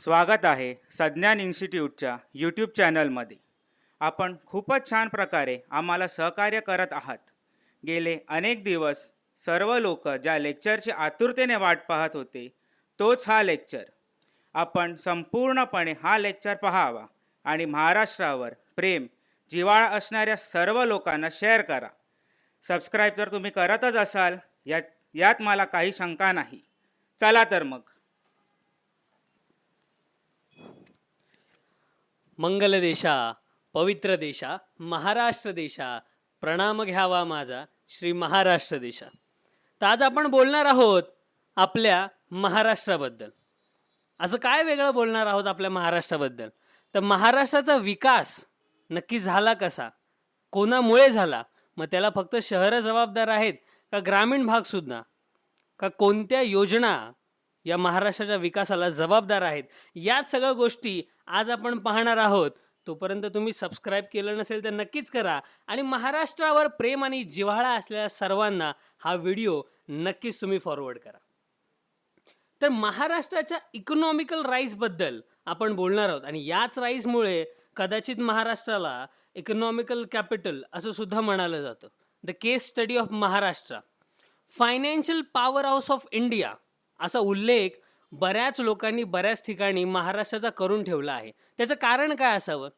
स्वागत आहे सज्ञान इन्स्टिट्यूटच्या यूट्यूब चॅनलमध्ये. आपण खूपच छान प्रकारे आम्हाला सहकार्य करत आहात. गेले अनेक दिवस सर्व लोक ज्या लेक्चरची आतुरतेने वाट पाहत होते तोच हा लेक्चर. आपण संपूर्णपणे हा लेक्चर पाहावा आणि महाराष्ट्रावर प्रेम जिव्हाळा असणाऱ्या सर्व लोकांना शेअर करा. सबस्क्राईब तर तुम्ही करतच असाल, यात मला काही शंका नाही. चला तर मग. मंगल देशा, पवित्र देशा, महाराष्ट्र देशा, प्रणाम घ्यावा माझा श्री महाराष्ट्र देशा. तर आज आपण बोलणार आहोत आपल्या महाराष्ट्राबद्दल. असं काय वेगळं बोलणार आहोत आपल्या महाराष्ट्राबद्दल? तर महाराष्ट्राचा विकास नक्की झाला कसा, कोणामुळे झाला, मग त्याला फक्त शहरं जबाबदार आहेत का ग्रामीण भाग सुद्धा, का कोणत्या योजना या महाराष्ट्राच्या विकासाला जबाबदार आहेत, याच सगळ्या गोष्टी आज आपण पाहणार आहोत. तोपर्यंत तुम्ही सबस्क्राईब केलं नसेल तर नक्कीच करा आणि महाराष्ट्रावर प्रेम आणि जिव्हाळा असलेल्या सर्वांना हा व्हिडिओ नक्कीच तुम्ही फॉरवर्ड करा. तर महाराष्ट्राच्या इकॉनॉमिकल राईजबद्दल आपण बोलणार आहोत आणि याच राईजमुळे कदाचित महाराष्ट्राला इकॉनॉमिकल कॅपिटल असं सुद्धा म्हणालं जातं. The case study of Maharashtra, financial power house of India असा उल्लेख बऱ्याच लोकांनी बऱ्याच ठिकाणी महाराष्ट्राचा करून ठेवला आहे. त्याचं कारण काय असावं?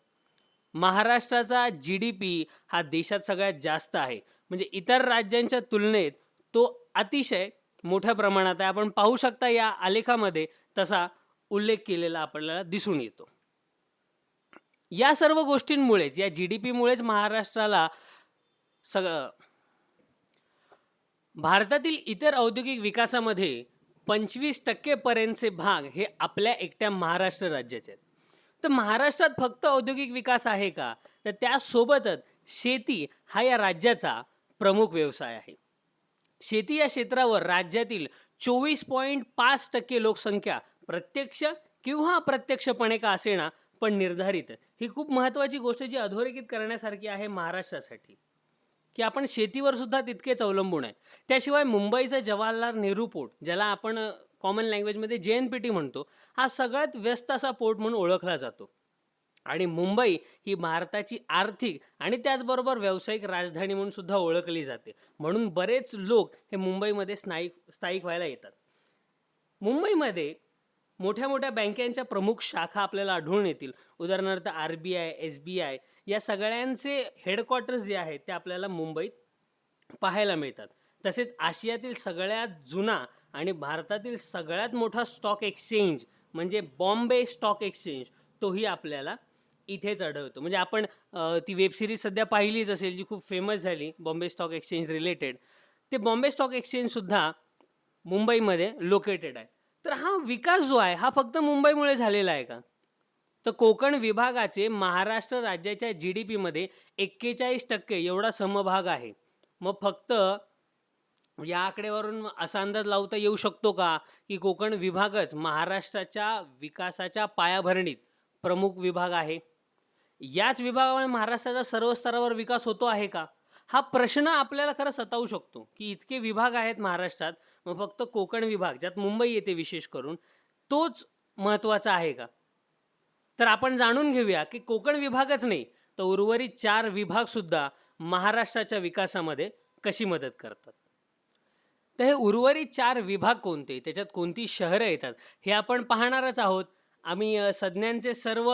महाराष्ट्राचा GDP हा देशात सगळ्यात जास्त आहे, म्हणजे इतर राज्यांच्या तुलनेत तो अतिशय मोठ्या प्रमाणात आहे. आपण पाहू शकता या आलेखामध्ये तसा उल्लेख केलेला आपल्याला दिसून येतो. या सर्व गोष्टींमुळेच, या GDPमुळेच महाराष्ट्राला भारतातील इतर औद्योगिक विकासामध्ये 25% पर्यंतचे भाग हे आपल्या एकट्या महाराष्ट्र राज्याचे आहेत. तर महाराष्ट्रात फक्त औद्योगिक विकास आहे का? तर त्यासोबतच शेती हा या राज्याचा प्रमुख व्यवसाय आहे. शेती या क्षेत्रावर राज्यातील 24.5% लोकसंख्या प्रत्यक्ष किंवा अप्रत्यक्षपणे का असेना पण निर्धारित. ही खूप महत्त्वाची गोष्ट जी अधोरेखित करण्यासारखी आहे महाराष्ट्रासाठी, की आपण शेतीवर सुद्धा तितकेच अवलंबून आहे. त्याशिवाय मुंबईचा जवाहरलाल नेहरू पोर्ट, ज्याला आपण कॉमन लँग्वेजमध्ये JNPT म्हणतो, हा सगळ्यात व्यस्त असा पोर्ट म्हणून ओळखला जातो. आणि मुंबई ही भारताची आर्थिक आणि त्याचबरोबर व्यावसायिक राजधानी म्हणून सुद्धा ओळखली जाते. म्हणून बरेच लोक हे मुंबईमध्ये स्थायिक व्हायला येतात. मुंबईमध्ये मोठ्या मोठ्या बँकांच्या प्रमुख शाखा आपल्याला आढळून येतील. उदाहरणार्थ RBI, SBI या सगळ्यांचे हेडक्वार्टर्स जे आहेत ते आपल्याला मुंबईत पाहायला मिळतात. तसेच आशियातील सगळ्यात जुना आणि भारतातील सगळ्यात मोठा स्टॉक एक्सचेंज म्हणजे बॉम्बे स्टॉक एक्सचेंज, तोही आपल्याला इथेच आढळतो. म्हणजे आपण ती वेबसिरीज सध्या पाहिलीच असेल जी खूप फेमस झाली बॉम्बे स्टॉक एक्सचेंज रिलेटेड. ते बॉम्बे स्टॉक एक्सचेंजसुद्धा मुंबईमध्ये लोकेटेड आहे. तर हा विकास जो आहे हा फक्त मुंबईमुळे झालेला आहे का? तर कोकण विभागाचे महाराष्ट्र राज्याच्या GDPमध्ये 41% एवढा समभाग आहे. मग फक्त या आकडेवरून असा अंदाज लावता येऊ शकतो का की कोकण विभागच महाराष्ट्राच्या विकासाच्या पायाभरणीत प्रमुख विभाग आहे? याच विभागामुळे महाराष्ट्राचा सर्व स्तरावर विकास होतो आहे का? हा प्रश्न आपल्याला खरं सतावू शकतो की इतके विभाग आहेत महाराष्ट्रात, मग फक्त कोकण विभाग, ज्यात मुंबई येते विशेष करून, तोच महत्त्वाचा आहे का? तर आपण जाणून घेऊया की कोकण विभागच नाही तर उर्वरित 4 विभाग सुद्धा महाराष्ट्राच्या विकासामध्ये कशी मदत करतात. तर हे उर्वरित 4 विभाग कोणते, त्याच्यात कोणती शहरं येतात, हे आपण पाहणारच आहोत. आम्ही सज्ञांचे सर्व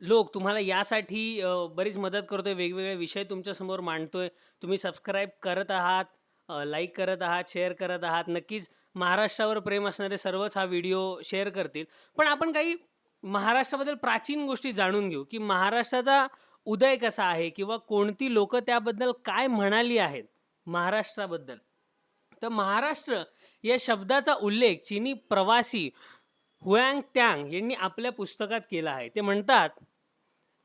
लोक तुम्हाला यासाठी बरीच मदत करतोय, वेगवेगळे विषय तुमच्यासमोर मांडतोय. तुम्ही सबस्क्राईब करत आहात, लाईक करत आहात, शेअर करत आहात. नक्कीच महाराष्ट्रावर प्रेम असणारे सर्वच हा व्हिडिओ शेअर करतील. पण आपण काही महाराष्ट्राबद्दल प्राचीन गोष्टी जाणून घेऊ की महाराष्ट्राचा उदय कसा आहे किंवा कोणती लोक त्याबद्दल काय म्हणाली आहेत महाराष्ट्राबद्दल. तर महाराष्ट्र या शब्दाचा उल्लेख चीनी प्रवासी हुआंग त्यांग यांनी आपल्या पुस्तकात केला आहे. ते म्हणतात,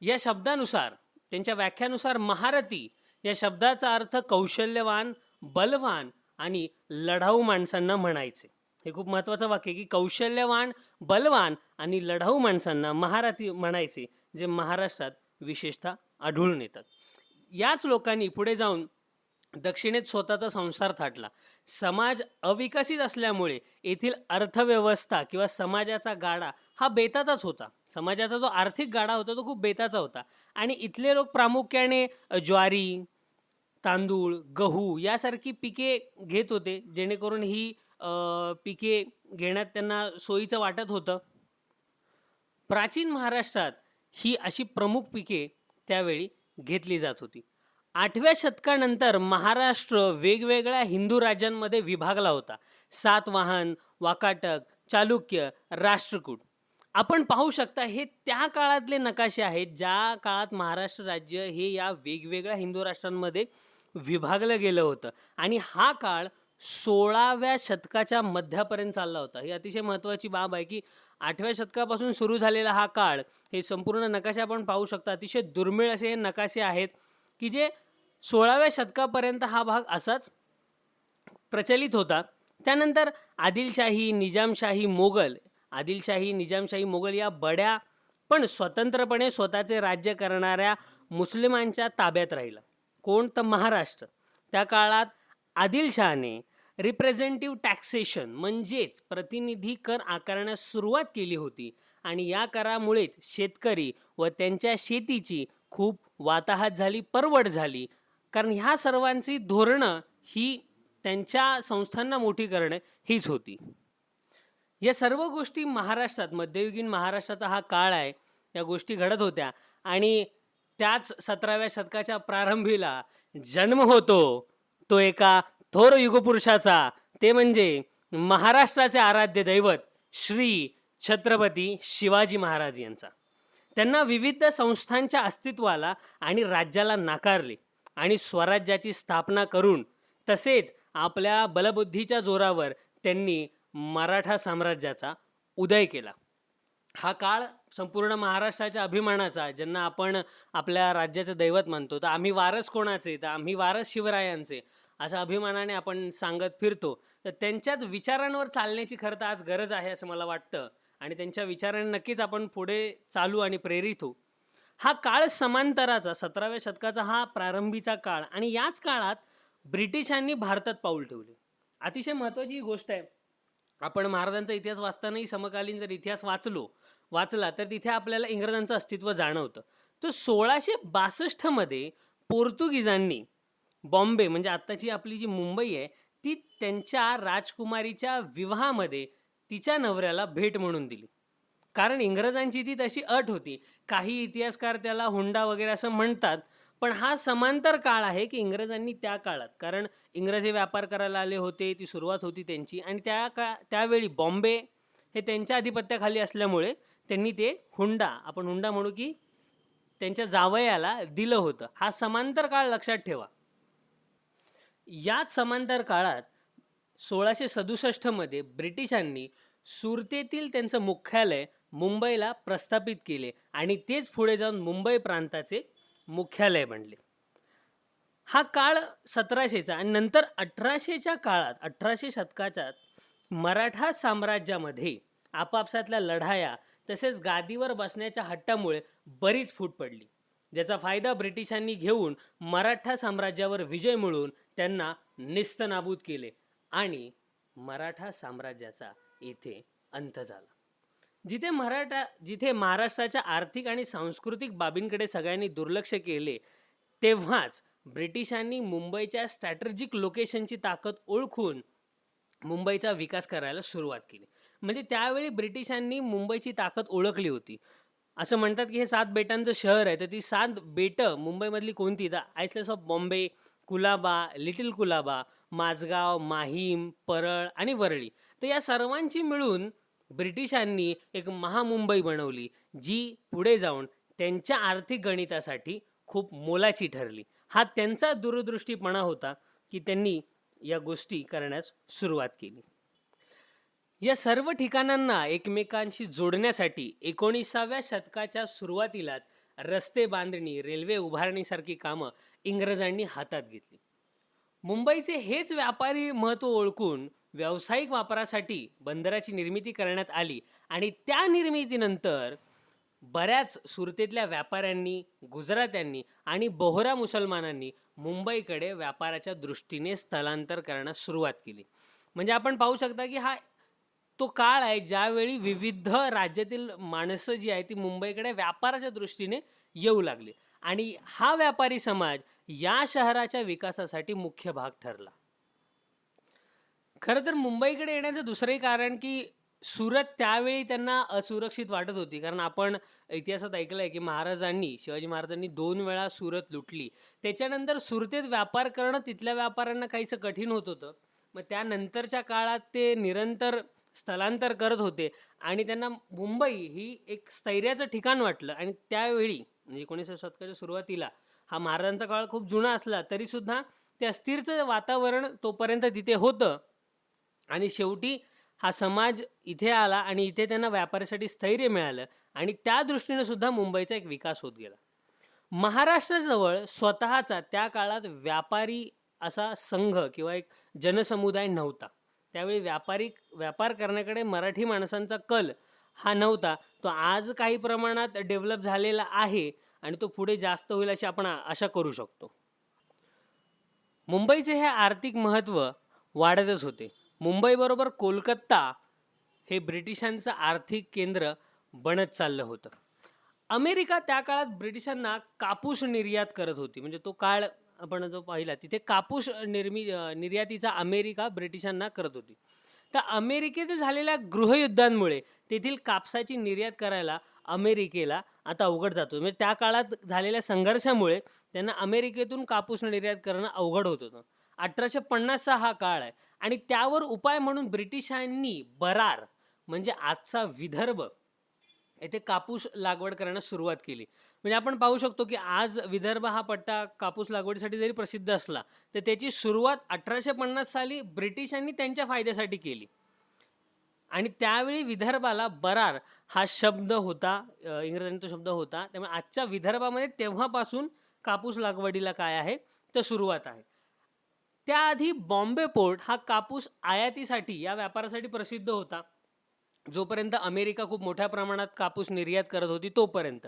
या शब्दानुसार, त्यांच्या व्याख्यानुसार, महारथी या शब्दाचा अर्थ कौशल्यवान, बलवान आणि लढाऊ माणसांना म्हणायचे. हे खूप महत्त्वाचं वाक्य की कौशल्यवान, बलवान आणि लढाऊ माणसांना महारथी म्हणायचे, जे महाराष्ट्रात विशेषतः आढळून येतात. याच लोकांनी पुढे जाऊन दक्षिणेत स्वतःचा संसार थाटला. समाज अविकसित असल्यामुळे येथील अर्थव्यवस्था किंवा समाजाचा गाडा हा बेताचाच होता. समाजाचा जो आर्थिक गाडा होता तो खूप बेताचा होता. आणि इथले लोक प्रामुख्याने ज्वारी, तांदूळ, गहू यासारखी पिके घेत होते, जेणेकरून ही पिके घेण्यात त्यांना सोयीचं वाटत होतं. प्राचीन महाराष्ट्रात ही अशी प्रमुख पिके त्यावेळी घेतली जात होती. 8व्या शतकानंतर महाराष्ट्र वेगवेगळ्या हिंदू राज्यांमध्ये विभागला होता. सातवाहन, वाकाटक, चालुक्य, राष्ट्रकूट. आपण पाहू शकता हे त्या काळातले नकाशे आहेत ज्या काळात महाराष्ट्र राज्य हे या वेगवेगळ्या हिंदू राष्ट्रांमध्ये विभागलं गेलं होतं. आणि हा काळ 16व्या शतकाच्या मध्यापर्यंत चालला होता. ही अतिशय महत्त्वाची बाब आहे की 8व्या शतकापासून सुरू झालेला हा काळ, हे संपूर्ण नकाशे आपण पाहू शकता. अतिशय दुर्मिळ असे हे नकाशे आहेत की जे 16व्या शतकापर्यंत हा भाग असाच प्रचलित होता. त्यानंतर आदिलशाही, निजामशाही, मोगल या बड्या पण स्वतंत्रपणे स्वतःचे राज्य करणाऱ्या मुस्लिमांच्या ताब्यात राहिला. कोण? तर महाराष्ट्र. त्या काळात आदिलशहाने रिप्रेझेंटेटिव्ह टॅक्सेशन म्हणजेच प्रतिनिधी कर आकारण्यास सुरुवात केली होती. आणि या करामुळेच शेतकरी व त्यांच्या शेतीची खूप वाताहत झाली, परवड झाली. कारण ह्या सर्वांची धोरणं ही त्यांच्या संस्थांना मोठी करणं हीच होती. या सर्व गोष्टी महाराष्ट्रात, मध्ययुगीन महाराष्ट्राचा हा काळ आहे, या गोष्टी घडत होत्या. आणि त्याच 17व्या शतकाच्या प्रारंभीला जन्म होतो तो एका थोर युगपुरुषाचा, ते म्हणजे महाराष्ट्राचे आराध्य दैवत श्री छत्रपती शिवाजी महाराज यांचा. त्यांना विविध संस्थांच्या अस्तित्वाला आणि राज्याला नाकारले आणि स्वराज्याची स्थापना करून तसेच आपल्या बलबुद्धीच्या जोरावर त्यांनी मराठा साम्राज्याचा उदय केला. हा काळ संपूर्ण महाराष्ट्राच्या अभिमानाचा, ज्यांना आपण आपल्या राज्याचं दैवत मानतो, तर आम्ही वारस कोणाचे? तर आम्ही वारस शिवरायांचे, अशा अभिमानाने आपण सांगत फिरतो. तर त्यांच्याच विचारांवर चालण्याची खरं तर आज गरज आहे असं मला वाटतं. आणि त्यांच्या विचारांनी नक्कीच आपण पुढे चालू आणि प्रेरित होऊ. हा काळ समांतराचा 17व्या शतकाचा हा प्रारंभीचा काळ. आणि याच काळात ब्रिटिशांनी भारतात पाऊल ठेवले. अतिशय महत्त्वाची ही गोष्ट आहे. आपण महाराजांचा इतिहास वाचतानाही समकालीन जर इतिहास वाचला तर तिथे आपल्याला इंग्रजांचं अस्तित्व जाणवतं. तर 1662 मध्ये पोर्तुगीजांनी बॉम्बे म्हणजे आत्ताची आपली जी मुंबई आहे ती त्यांच्या राजकुमारीच्या विवाहामध्ये तिच्या नवऱ्याला भेट म्हणून दिली. कारण इंग्रजांची ती तशी अट होती. काही इतिहासकार त्याला हुंडा वगैरे असं म्हणतात, पण हा समांतर काळ आहे की इंग्रजांनी त्या काळात, कारण इंग्रजी व्यापार करायला आले होते, ती सुरुवात होती त्यांची. आणि त्यावेळी बॉम्बे हे त्यांच्या अधिपत्याखाली असल्यामुळे त्यांनी ते आपण हुंडा म्हणू की त्यांच्या जावयाला दिलं होतं. हा समांतर काळ लक्षात ठेवा. याच समांतर काळात 1667 मध्ये ब्रिटिशांनी सुरतेतील त्यांचं मुख्यालय मुंबईला प्रस्थापित केले आणि तेच पुढे जाऊन मुंबई प्रांताचे मुख्यालय बनले. हा काळ 1700चा. आणि नंतर 1800च्या काळात, 1800 शतकाच्या मराठा साम्राज्यामध्ये आपापसातल्या लढाया तसेच गादीवर बसण्याच्या हट्टामुळे बरीच फूट पडली, ज्याचा फायदा ब्रिटिशांनी घेऊन मराठा साम्राज्यावर विजय मिळवून त्यांना नेस्तनाबूत केले आणि मराठा साम्राज्याचा येथे अंत झाला. जिथे महाराष्ट्राच्या आर्थिक आणि सांस्कृतिक बाबींकडे सगळ्यांनी दुर्लक्ष केले, तेव्हाच ब्रिटिशांनी मुंबईच्या स्ट्रॅटेजिक लोकेशनची ताकद ओळखून मुंबईचा विकास करायला सुरुवात केली. म्हणजे त्यावेळी ब्रिटिशांनी मुंबईची ताकद ओळखली होती. असं म्हणतात की हे 7 बेटांचं शहर आहे, तर ती 7 बेटं मुंबईमधली कोणती? तर islands of Bombay, Colaba, little Colaba, Mazgaon, Mahim, Parel आणि वरळी. तर या सर्वांची मिळून ब्रिटिशांनी एक महामुंबई बनवली, जी पुढे जाऊन त्यांच्या आर्थिक गणितासाठी खूप मोलाची ठरली. हा त्यांचा दूरदृष्टीपणा होता की त्यांनी या गोष्टी करण्यास सुरुवात केली. या सर्व ठिकाणांना एकमेकांशी जोडण्यासाठी 19व्या शतकाच्या सुरुवातीलाच रस्ते बांधणी, रेल्वे उभारणीसारखी कामं इंग्रजांनी हातात घेतली. मुंबईचे हेच व्यापारी महत्त्व ओळखून व्यावसायिक वापरासाठी बंदराची निर्मिती करण्यात आली आणि त्या निर्मितीनंतर बऱ्याच सुरतेतल्या व्यापाऱ्यांनी, गुजरात्यांनी आणि बोहरा मुसलमानांनी मुंबईकडे व्यापाराच्या दृष्टीने स्थलांतर करण्यास सुरुवात केली. म्हणजे आपण पाहू शकता की हा तो काळ आहे ज्यावेळी विविध राज्यातील माणसं जी आहे ती मुंबईकडे व्यापाराच्या दृष्टीने येऊ लागली आणि हा व्यापारी समाज या शहराच्या विकासासाठी मुख्य भाग ठरला. खरं तर मुंबईकडे येण्याचं दुसरंही कारण की सुरत त्यावेळी त्यांना असुरक्षित वाटत होती, कारण आपण इतिहासात ऐकलं आहे की शिवाजी महाराजांनी 2 वेळा सुरत लुटली. त्याच्यानंतर सुरतेत व्यापार करणं तिथल्या व्यापाऱ्यांना काहीसं कठीण होत होतं. मग त्यानंतरच्या काळात ते निरंतर स्थलांतर करत होते आणि त्यांना मुंबई ही एक स्थैर्याचं ठिकाण वाटलं. आणि त्यावेळी म्हणजे 19व्या शतकाच्या सुरुवातीला हा महाराजांचा काळ खूप जुना असला तरी सुद्धा ते अस्थिरचं वातावरण तोपर्यंत तिथे होतं आणि शेवटी हा समाज इथे आला आणि इथे त्यांना व्यापारासाठी स्थैर्य मिळालं आणि त्या दृष्टीने सुद्धा मुंबईचा एक विकास होत गेला. महाराष्ट्राजवळ स्वतःचा त्या काळात व्यापारी असा संघ किंवा एक जनसमुदाय नव्हता. त्यावेळी व्यापार करण्याकडे मराठी माणसांचा कल हा नव्हता. तो आज काही प्रमाणात डेव्हलप झालेला आहे आणि तो पुढे जास्त होईल अशी आपण आशा करू शकतो. मुंबईचे हे आर्थिक महत्त्व वाढतच होते. मुंबईबरोबर कोलकाता हे ब्रिटिशांचं आर्थिक केंद्र बनत चाललं होतं. अमेरिका त्या काळात ब्रिटिशांना कापूस निर्यात करत होती. म्हणजे तो काळ आपण जो पाहिला तिथे कापूस निर्यातीचा अमेरिका ब्रिटिशांना करत होती. तर अमेरिकेत झालेल्या गृहयुद्धांमुळे तेथील कापसाची निर्यात करायला अमेरिकेला आता अवघड जातो. म्हणजे त्या काळात झालेल्या संघर्षामुळे त्यांना अमेरिकेतून कापूस निर्यात करणं अवघड होत होतं. 1850चा हा काळ आहे आणि त्यावर उपाय म्हणून ब्रिटिशांनी बरार म्हणजे आजचा विदर्भ येथे कापूस लागवड करण्यास सुरुवात केली. म्हणजे आपण पाहू शकतो की आज विदर्भ हा पट्टा कापूस लागवडीसाठी जरी प्रसिद्ध असला तर त्याची सुरुवात 1850 साली ब्रिटिशांनी त्यांच्या फायद्यासाठी केली. आणि त्यावेळी विदर्भाला बरार हा शब्द होता, इंग्रजांचा शब्द होता. त्यामुळे आजच्या विदर्भामध्ये तेव्हापासून कापूस लागवडीला काय आहे तर सुरुवात आहे. त्याआधी बॉम्बे पोर्ट हा कापूस आयातीसाठी या व्यापारासाठी प्रसिद्ध होता जोपर्यंत अमेरिका खूप मोठ्या प्रमाणात कापूस निर्यात करत होती तोपर्यंत.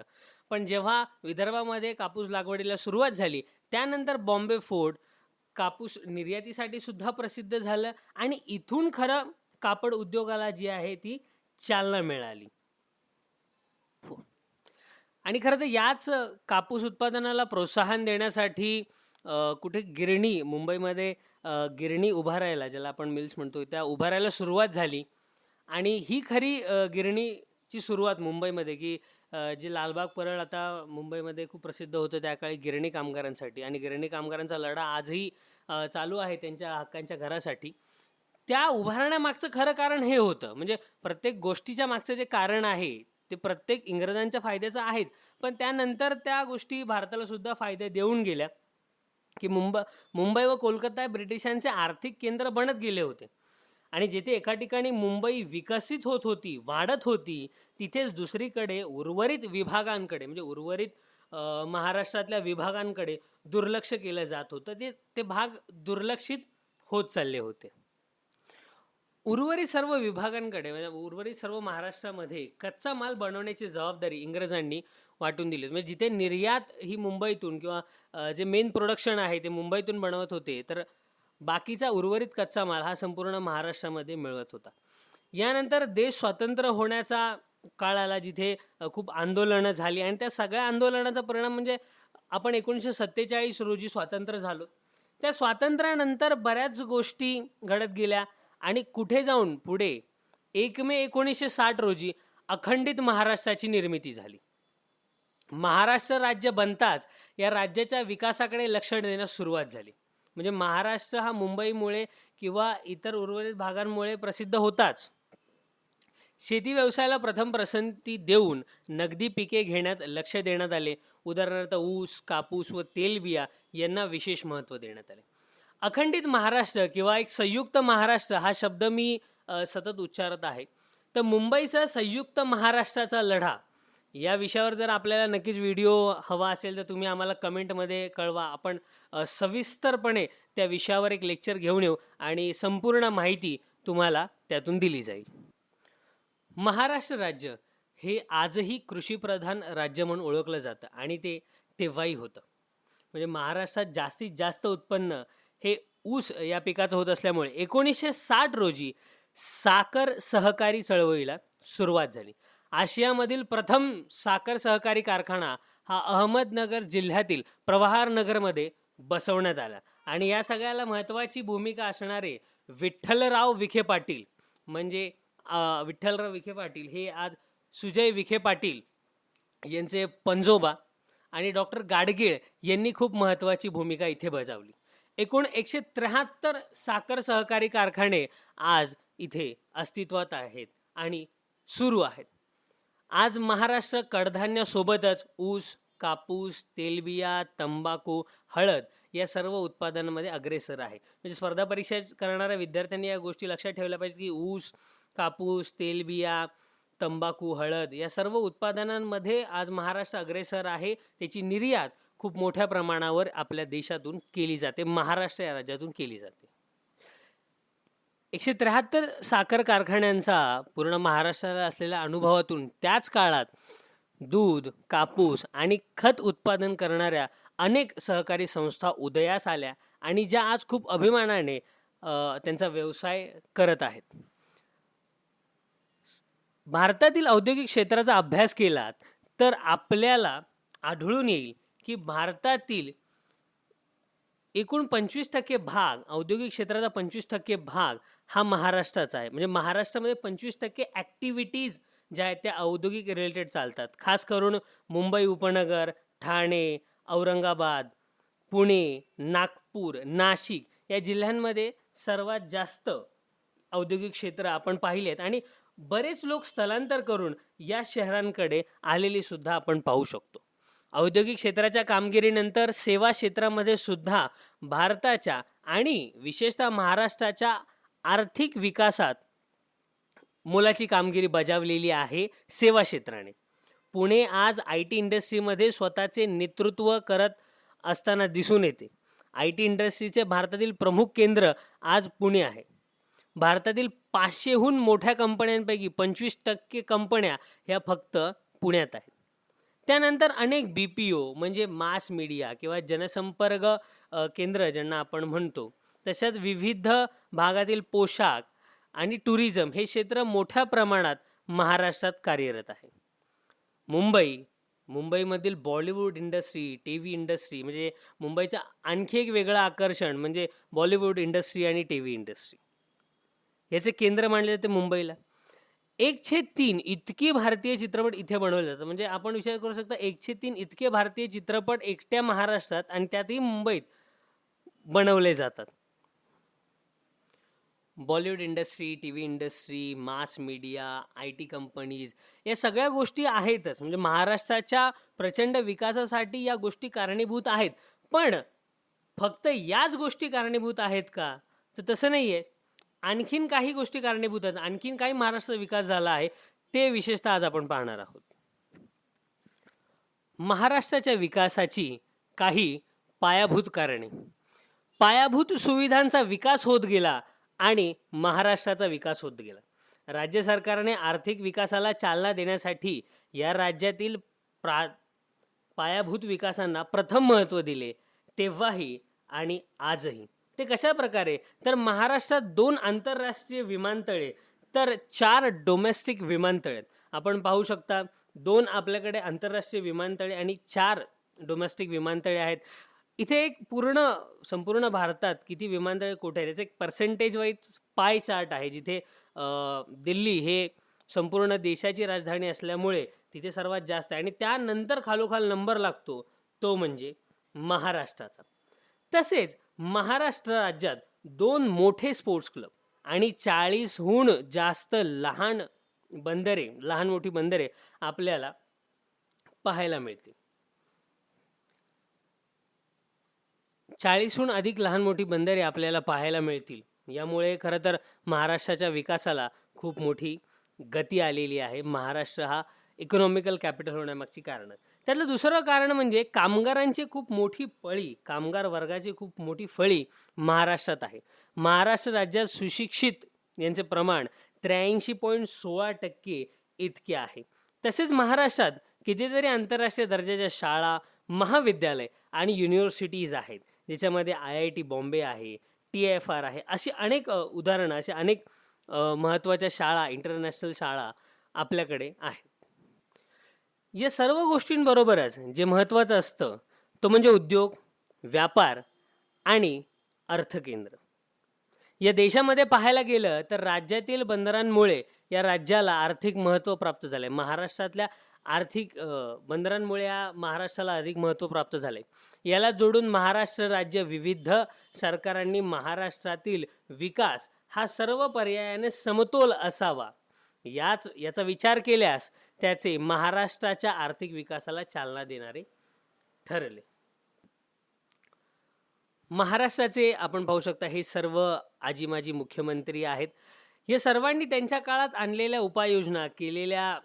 पण जेव्हा विदर्भामध्ये कापूस लागवडीला सुरुवात झाली त्यानंतर बॉम्बे फोर्ट कापूस निर्यातीसाठी सुद्धा प्रसिद्ध झालं आणि इथून खरं कापड उद्योगाला जी आहे ती चालना मिळाली. आणि खरं तर याच कापूस उत्पादनाला प्रोत्साहन देण्यासाठी कुठे गिरणी मुंबईमध्ये गिरणी उभारायला, ज्याला आपण मिल्स म्हणतो, त्या उभारायला सुरुवात झाली. आणि ही खरी गिरणीची सुरुवात मुंबईमध्ये की जे लालबाग परळ आता मुंबईमध्ये खूप प्रसिद्ध होतं त्या काळी गिरणी कामगारांसाठी. आणि गिरणी कामगारांचा लढा आजही चालू आहे त्यांच्या हक्कांच्या घरासाठी. त्या उभारण्यामागचं खरं कारण हे होतं. म्हणजे प्रत्येक गोष्टीच्या मागचं जे कारण आहे ते प्रत्येक इंग्रजांच्या फायद्याचं आहेच, पण त्यानंतर त्या गोष्टी भारताला सुद्धा फायदे देऊन गेल्या की मुंबई व कोलकाता ब्रिटिशांचे आर्थिक केंद्र बनत गेले होते. आणि जिथे एका ठिकाणी मुंबई विकसित होत होती, वाढत होती, तिथेच दुसरीकडे उर्वरित विभागांकडे म्हणजे उर्वरित महाराष्ट्रातल्या विभागांकडे दुर्लक्ष केलं जात होतं. ते भाग दुर्लक्षित होत चालले होते. उर्वरित सर्व विभागांकडे म्हणजे उर्वरित सर्व महाराष्ट्रामध्ये कच्चा माल बनवण्याची जबाबदारी इंग्रजांनी वाटून दिली. म्हणजे जिथे निर्यात ही मुंबईतून किंवा जे मेन प्रोडक्शन आहे ते मुंबईतून बनवत होते, तर बाकीचा उर्वरित कच्चा माल हा संपूर्ण महाराष्ट्रामध्ये मिळत होता. यानंतर देश स्वतंत्र होण्याचा काळ आला जिथे खूप आंदोलनं झाली आणि त्या सगळ्या आंदोलनाचा परिणाम म्हणजे आपण 1947 रोजी स्वातंत्र्य झालो. त्या स्वातंत्र्यानंतर बऱ्याच गोष्टी घडत गेल्या आणि कुठे जाऊन पुढे 1 मे 1960 रोजी अखंडित महाराष्ट्राची निर्मिती झाली. महाराष्ट्र राज्य बनताच या राज्याच्या विकासाकडे लक्ष देण्यास सुरुवात झाली. म्हणजे महाराष्ट्र हा मुंबईमुळे किंवा इतर उर्वरित भागांमुळे प्रसिद्ध होताच. शेती व्यवसायाला प्रथम पसंती देऊन नगदी पिके घेण्यात लक्ष देण्यात आले. उदाहरणार्थ ऊस, कापूस व तेलबिया यांना विशेष महत्त्व देण्यात आले. अखंडित महाराष्ट्र किंवा एक संयुक्त महाराष्ट्र हा शब्द मी सतत उच्चारत आहे. तर मुंबईचा संयुक्त महाराष्ट्राचा लढा या विषयावर जर आपल्याला नक्कीच व्हिडिओ हवा असेल तर तुम्ही आम्हाला कमेंटमध्ये कळवा. आपण सविस्तरपणे त्या विषयावर एक लेक्चर घेऊन येऊ आणि संपूर्ण माहिती तुम्हाला त्यातून दिली जाईल. महाराष्ट्र राज्य हे आजही कृषीप्रधान राज्य म्हणून ओळखलं जातं आणि ते तेव्हाही होतं. म्हणजे महाराष्ट्रात जास्तीत जास्त उत्पन्न हे ऊस या पिकाचं होत असल्यामुळे 1960 रोजी साखर सहकारी चळवळीला सुरुवात झाली. आशियामधील प्रथम साखर सहकारी कारखाना हा अहमदनगर जिल्ह्यातील प्रवहार नगरमध्ये बसवण्यात आला आणि या सगळ्याला महत्त्वाची भूमिका असणारे विठ्ठलराव विखे पाटील म्हणजे विठ्ठलराव विखे पाटील हे आज सुजय विखे पाटील यांचे पंजोबा आणि डॉक्टर गाडगीळ यांनी खूप महत्त्वाची भूमिका इथे बजावली. एकूण 173 साखर सहकारी कारखाने आज इथे अस्तित्वात आहेत आणि सुरू आहेत. आज महाराष्ट्र कडधान्यासोबतच ऊस, कापूस, तेलबिया, तंबाखू, हळद या सर्व उत्पादनांमध्ये अग्रेसर आहे. म्हणजे स्पर्धा परीक्षा करणाऱ्या विद्यार्थ्यांनी या गोष्टी लक्षात ठेवल्या पाहिजेत की ऊस, कापूस, तेलबिया, तंबाखू, हळद या सर्व उत्पादनांमध्ये आज महाराष्ट्र अग्रेसर आहे. त्याची निर्यात खूप मोठ्या प्रमाणावर आपल्या देशातून केली जाते, महाराष्ट्र या राज्यातून केली जाते. 173 साखर कारखान्यांचा पूर्ण महाराष्ट्राला असलेल्या अनुभवातून त्याच काळात दूध, कापूस आणि खत उत्पादन करणाऱ्या अनेक सहकारी संस्था उदयास आल्या आणि ज्या आज खूप अभिमानाने त्यांचा व्यवसाय करत आहेत. भारतातील औद्योगिक क्षेत्राचा अभ्यास केलात तर आपल्याला आढळून येईल की भारतातील एकूण 25% भाग, औद्योगिक क्षेत्राचा 25% भाग हा महाराष्ट्राचा आहे. म्हणजे महाराष्ट्रामध्ये 25% ॲक्टिव्हिटीज ज्या आहेत त्या औद्योगिक रिलेटेड चालतात. खास करून मुंबई उपनगर, ठाणे, औरंगाबाद, पुणे, नागपूर, नाशिक या जिल्ह्यांमध्ये सर्वात जास्त औद्योगिक क्षेत्र आपण पाहिलेत आणि बरेच लोक स्थलांतर करून या शहरांकडे आलेली सुद्धा आपण पाहू शकतो. औद्योगिक क्षेत्राच्या कामगिरीनंतर सेवा क्षेत्रामध्ये सुद्धा भारताच्या आणि विशेषतः महाराष्ट्राच्या आर्थिक विकासात मोलाची कामगिरी बजावलेली आहे सेवा क्षेत्राने. पुणे आज IT इंडस्ट्रीमध्ये स्वतःचे नेतृत्व करत असताना दिसून येते. IT इंडस्ट्रीचे भारतातील प्रमुख केंद्र आज पुणे आहे. भारतातील 500हून मोठ्या कंपन्यांपैकी 25% कंपन्या ह्या फक्त पुण्यात आहेत. त्यानंतर अनेक BPO म्हणजे मास मीडिया किंवा जनसंपर्क केंद्र ज्यांना आपण म्हणतो, तशाच विविध भागातील पोशाख आणि टुरिझम हे क्षेत्र मोठ्या प्रमाणात महाराष्ट्रात कार्यरत आहे. मुंबईमधील बॉलिवूड इंडस्ट्री, TV इंडस्ट्री म्हणजे मुंबईचं आणखी एक वेगळं आकर्षण म्हणजे बॉलिवूड इंडस्ट्री आणि TV इंडस्ट्री याचे केंद्र मानले जाते मुंबईला. 1/3 इतकी भारतीय चित्रपट इथे बनवले जातात. म्हणजे आपण विचार करू शकता 1/3 इतके भारतीय चित्रपट एकट्या महाराष्ट्रात आणि त्यातही मुंबईत बनवले जातात. Bollywood industry, TV industry, mass media, IT companies या सगळ्या गोष्टी आहेतच. म्हणजे महाराष्ट्राच्या प्रचंड विकासासाठी या गोष्टी कारणीभूत आहेत. पण फक्त याच गोष्टी कारणीभूत आहेत का? तर तसं नाही आहे. आणखीन काही गोष्टी कारणीभूत आहेत. आणखीन काही महाराष्ट्राचा विकास झाला आहे ते विशेषतः आज आपण पाहणार आहोत. महाराष्ट्राच्या विकासाची काही पायाभूत कारणे. पायाभूत सुविधांचा विकास होत गेला आणि महाराष्ट्राचा विकास होत गेला. राज्य सरकारने आर्थिक विकासाला चालना देण्यासाठी या राज्यातील पायाभूत विकासांना प्रथम महत्त्व दिले, तेव्हाही आणि आजही. ते कशा प्रकारे? तर महाराष्ट्रात 2 आंतरराष्ट्रीय विमानतळे तर 4 डोमेस्टिक विमानतळे. आपण पाहू शकता 2 आपल्याकडे आंतरराष्ट्रीय विमानतळे आणि 4 डोमेस्टिक विमानतळे आहेत. इथे एक संपूर्ण भारतात किती विमानतळे कुठे आहेत याचं एक पर्सेंटेज वाईज पाय चार्ट आहे, जिथे दिल्ली हे संपूर्ण देशाची राजधानी असल्यामुळे तिथे सर्वात जास्त आहे आणि त्यानंतर खालोखाल नंबर लागतो तो म्हणजे महाराष्ट्राचा. तसेच महाराष्ट्र राज्यात 2 मोठे स्पोर्ट्स क्लब आणि 40हून जास्त लहान मोठी बंदरे आपल्याला पाहायला मिळतील. 40हून अधिक लहान मोठी बंदरे आपल्याला पाहायला मिळतील. यामुळे खरं तर महाराष्ट्राच्या विकासाला खूप मोठी गती आलेली आहे. महाराष्ट्र हा इकॉनॉमिकल कॅपिटल होण्यामागची कारणं. त्यातलं दुसरं कारण म्हणजे कामगारांची खूप मोठी फळी, कामगार वर्गाची खूप मोठी फळी महाराष्ट्रात आहे. महाराष्ट्र राज्यात सुशिक्षित यांचे प्रमाण 83.16% इतके आहे. तसेच महाराष्ट्रात कितीतरी आंतरराष्ट्रीय दर्जाच्या शाळा, महाविद्यालय आणि युनिव्हर्सिटीज आहेत, ज्याच्यामध्ये IIT बॉम्बे आहे, TIFR आहे, अशी अनेक उदाहरणं, असे अनेक महत्त्वाच्या शाळा, इंटरनॅशनल शाळा आपल्याकडे आहेत. या सर्व गोष्टींबरोबरच जे महत्त्वाचं असतं तो म्हणजे उद्योग, व्यापार आणि अर्थकेंद्र. या देशामध्ये पाहायला गेलं तर राज्यातील बंदरांमुळे या राज्याला आर्थिक महत्त्व प्राप्त झालंय. महाराष्ट्रातल्या आर्थिक बंदरांमुळे या महाराष्ट्राला अधिक महत्त्व प्राप्त झालंय. याला जोडून महाराष्ट्र राज्य विविध सरकारांनी महाराष्ट्रातील विकास हा सर्व पर्यायाने समतोल असावा याचा विचार केल्यास त्याचे महाराष्ट्राच्या आर्थिक विकासाला चालना देणारे ठरले. महाराष्ट्राचे आपण पाहू शकता हे सर्व आजी माजी मुख्यमंत्री आहेत. हे सर्वांनी त्यांच्या काळात आणलेल्या उपाययोजना, केलेल्या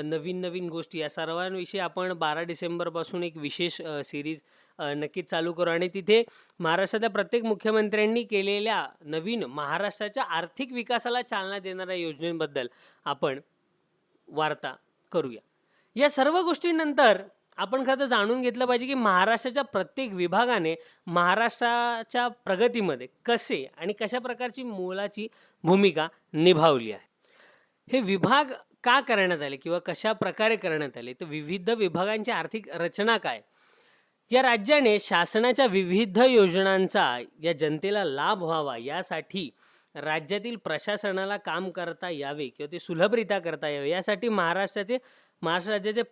नवीन नवीन गोष्टी या सर्वांविषयी आपण 12 डिसेंबरपासून एक विशेष सिरीज नक्कीच चालू करू आणि तिथे महाराष्ट्राच्या प्रत्येक मुख्यमंत्र्यांनी केलेल्या नवीन महाराष्ट्राच्या आर्थिक विकासाला चालना देणाऱ्या योजनेबद्दल आपण वार्ता करूया. या सर्व गोष्टींनंतर आपण खरं तर जाणून घेतलं पाहिजे की महाराष्ट्राच्या प्रत्येक विभागाने महाराष्ट्राच्या प्रगतीमध्ये कसे आणि कशा प्रकारची मोलाची भूमिका निभावली आहे. हे विभाग का करण्यात आले किंवा कशा प्रकारे करण्यात आले, तर विविध विभागांची आर्थिक रचना काय, या राज्याने शासनाच्या विविध योजनांचा या जनतेला लाभ व्हावा यासाठी राज्यातील प्रशासनाला काम करता यावे किंवा ते सुलभरित्या करता यावे यासाठी महाराष्ट्र राज्याचे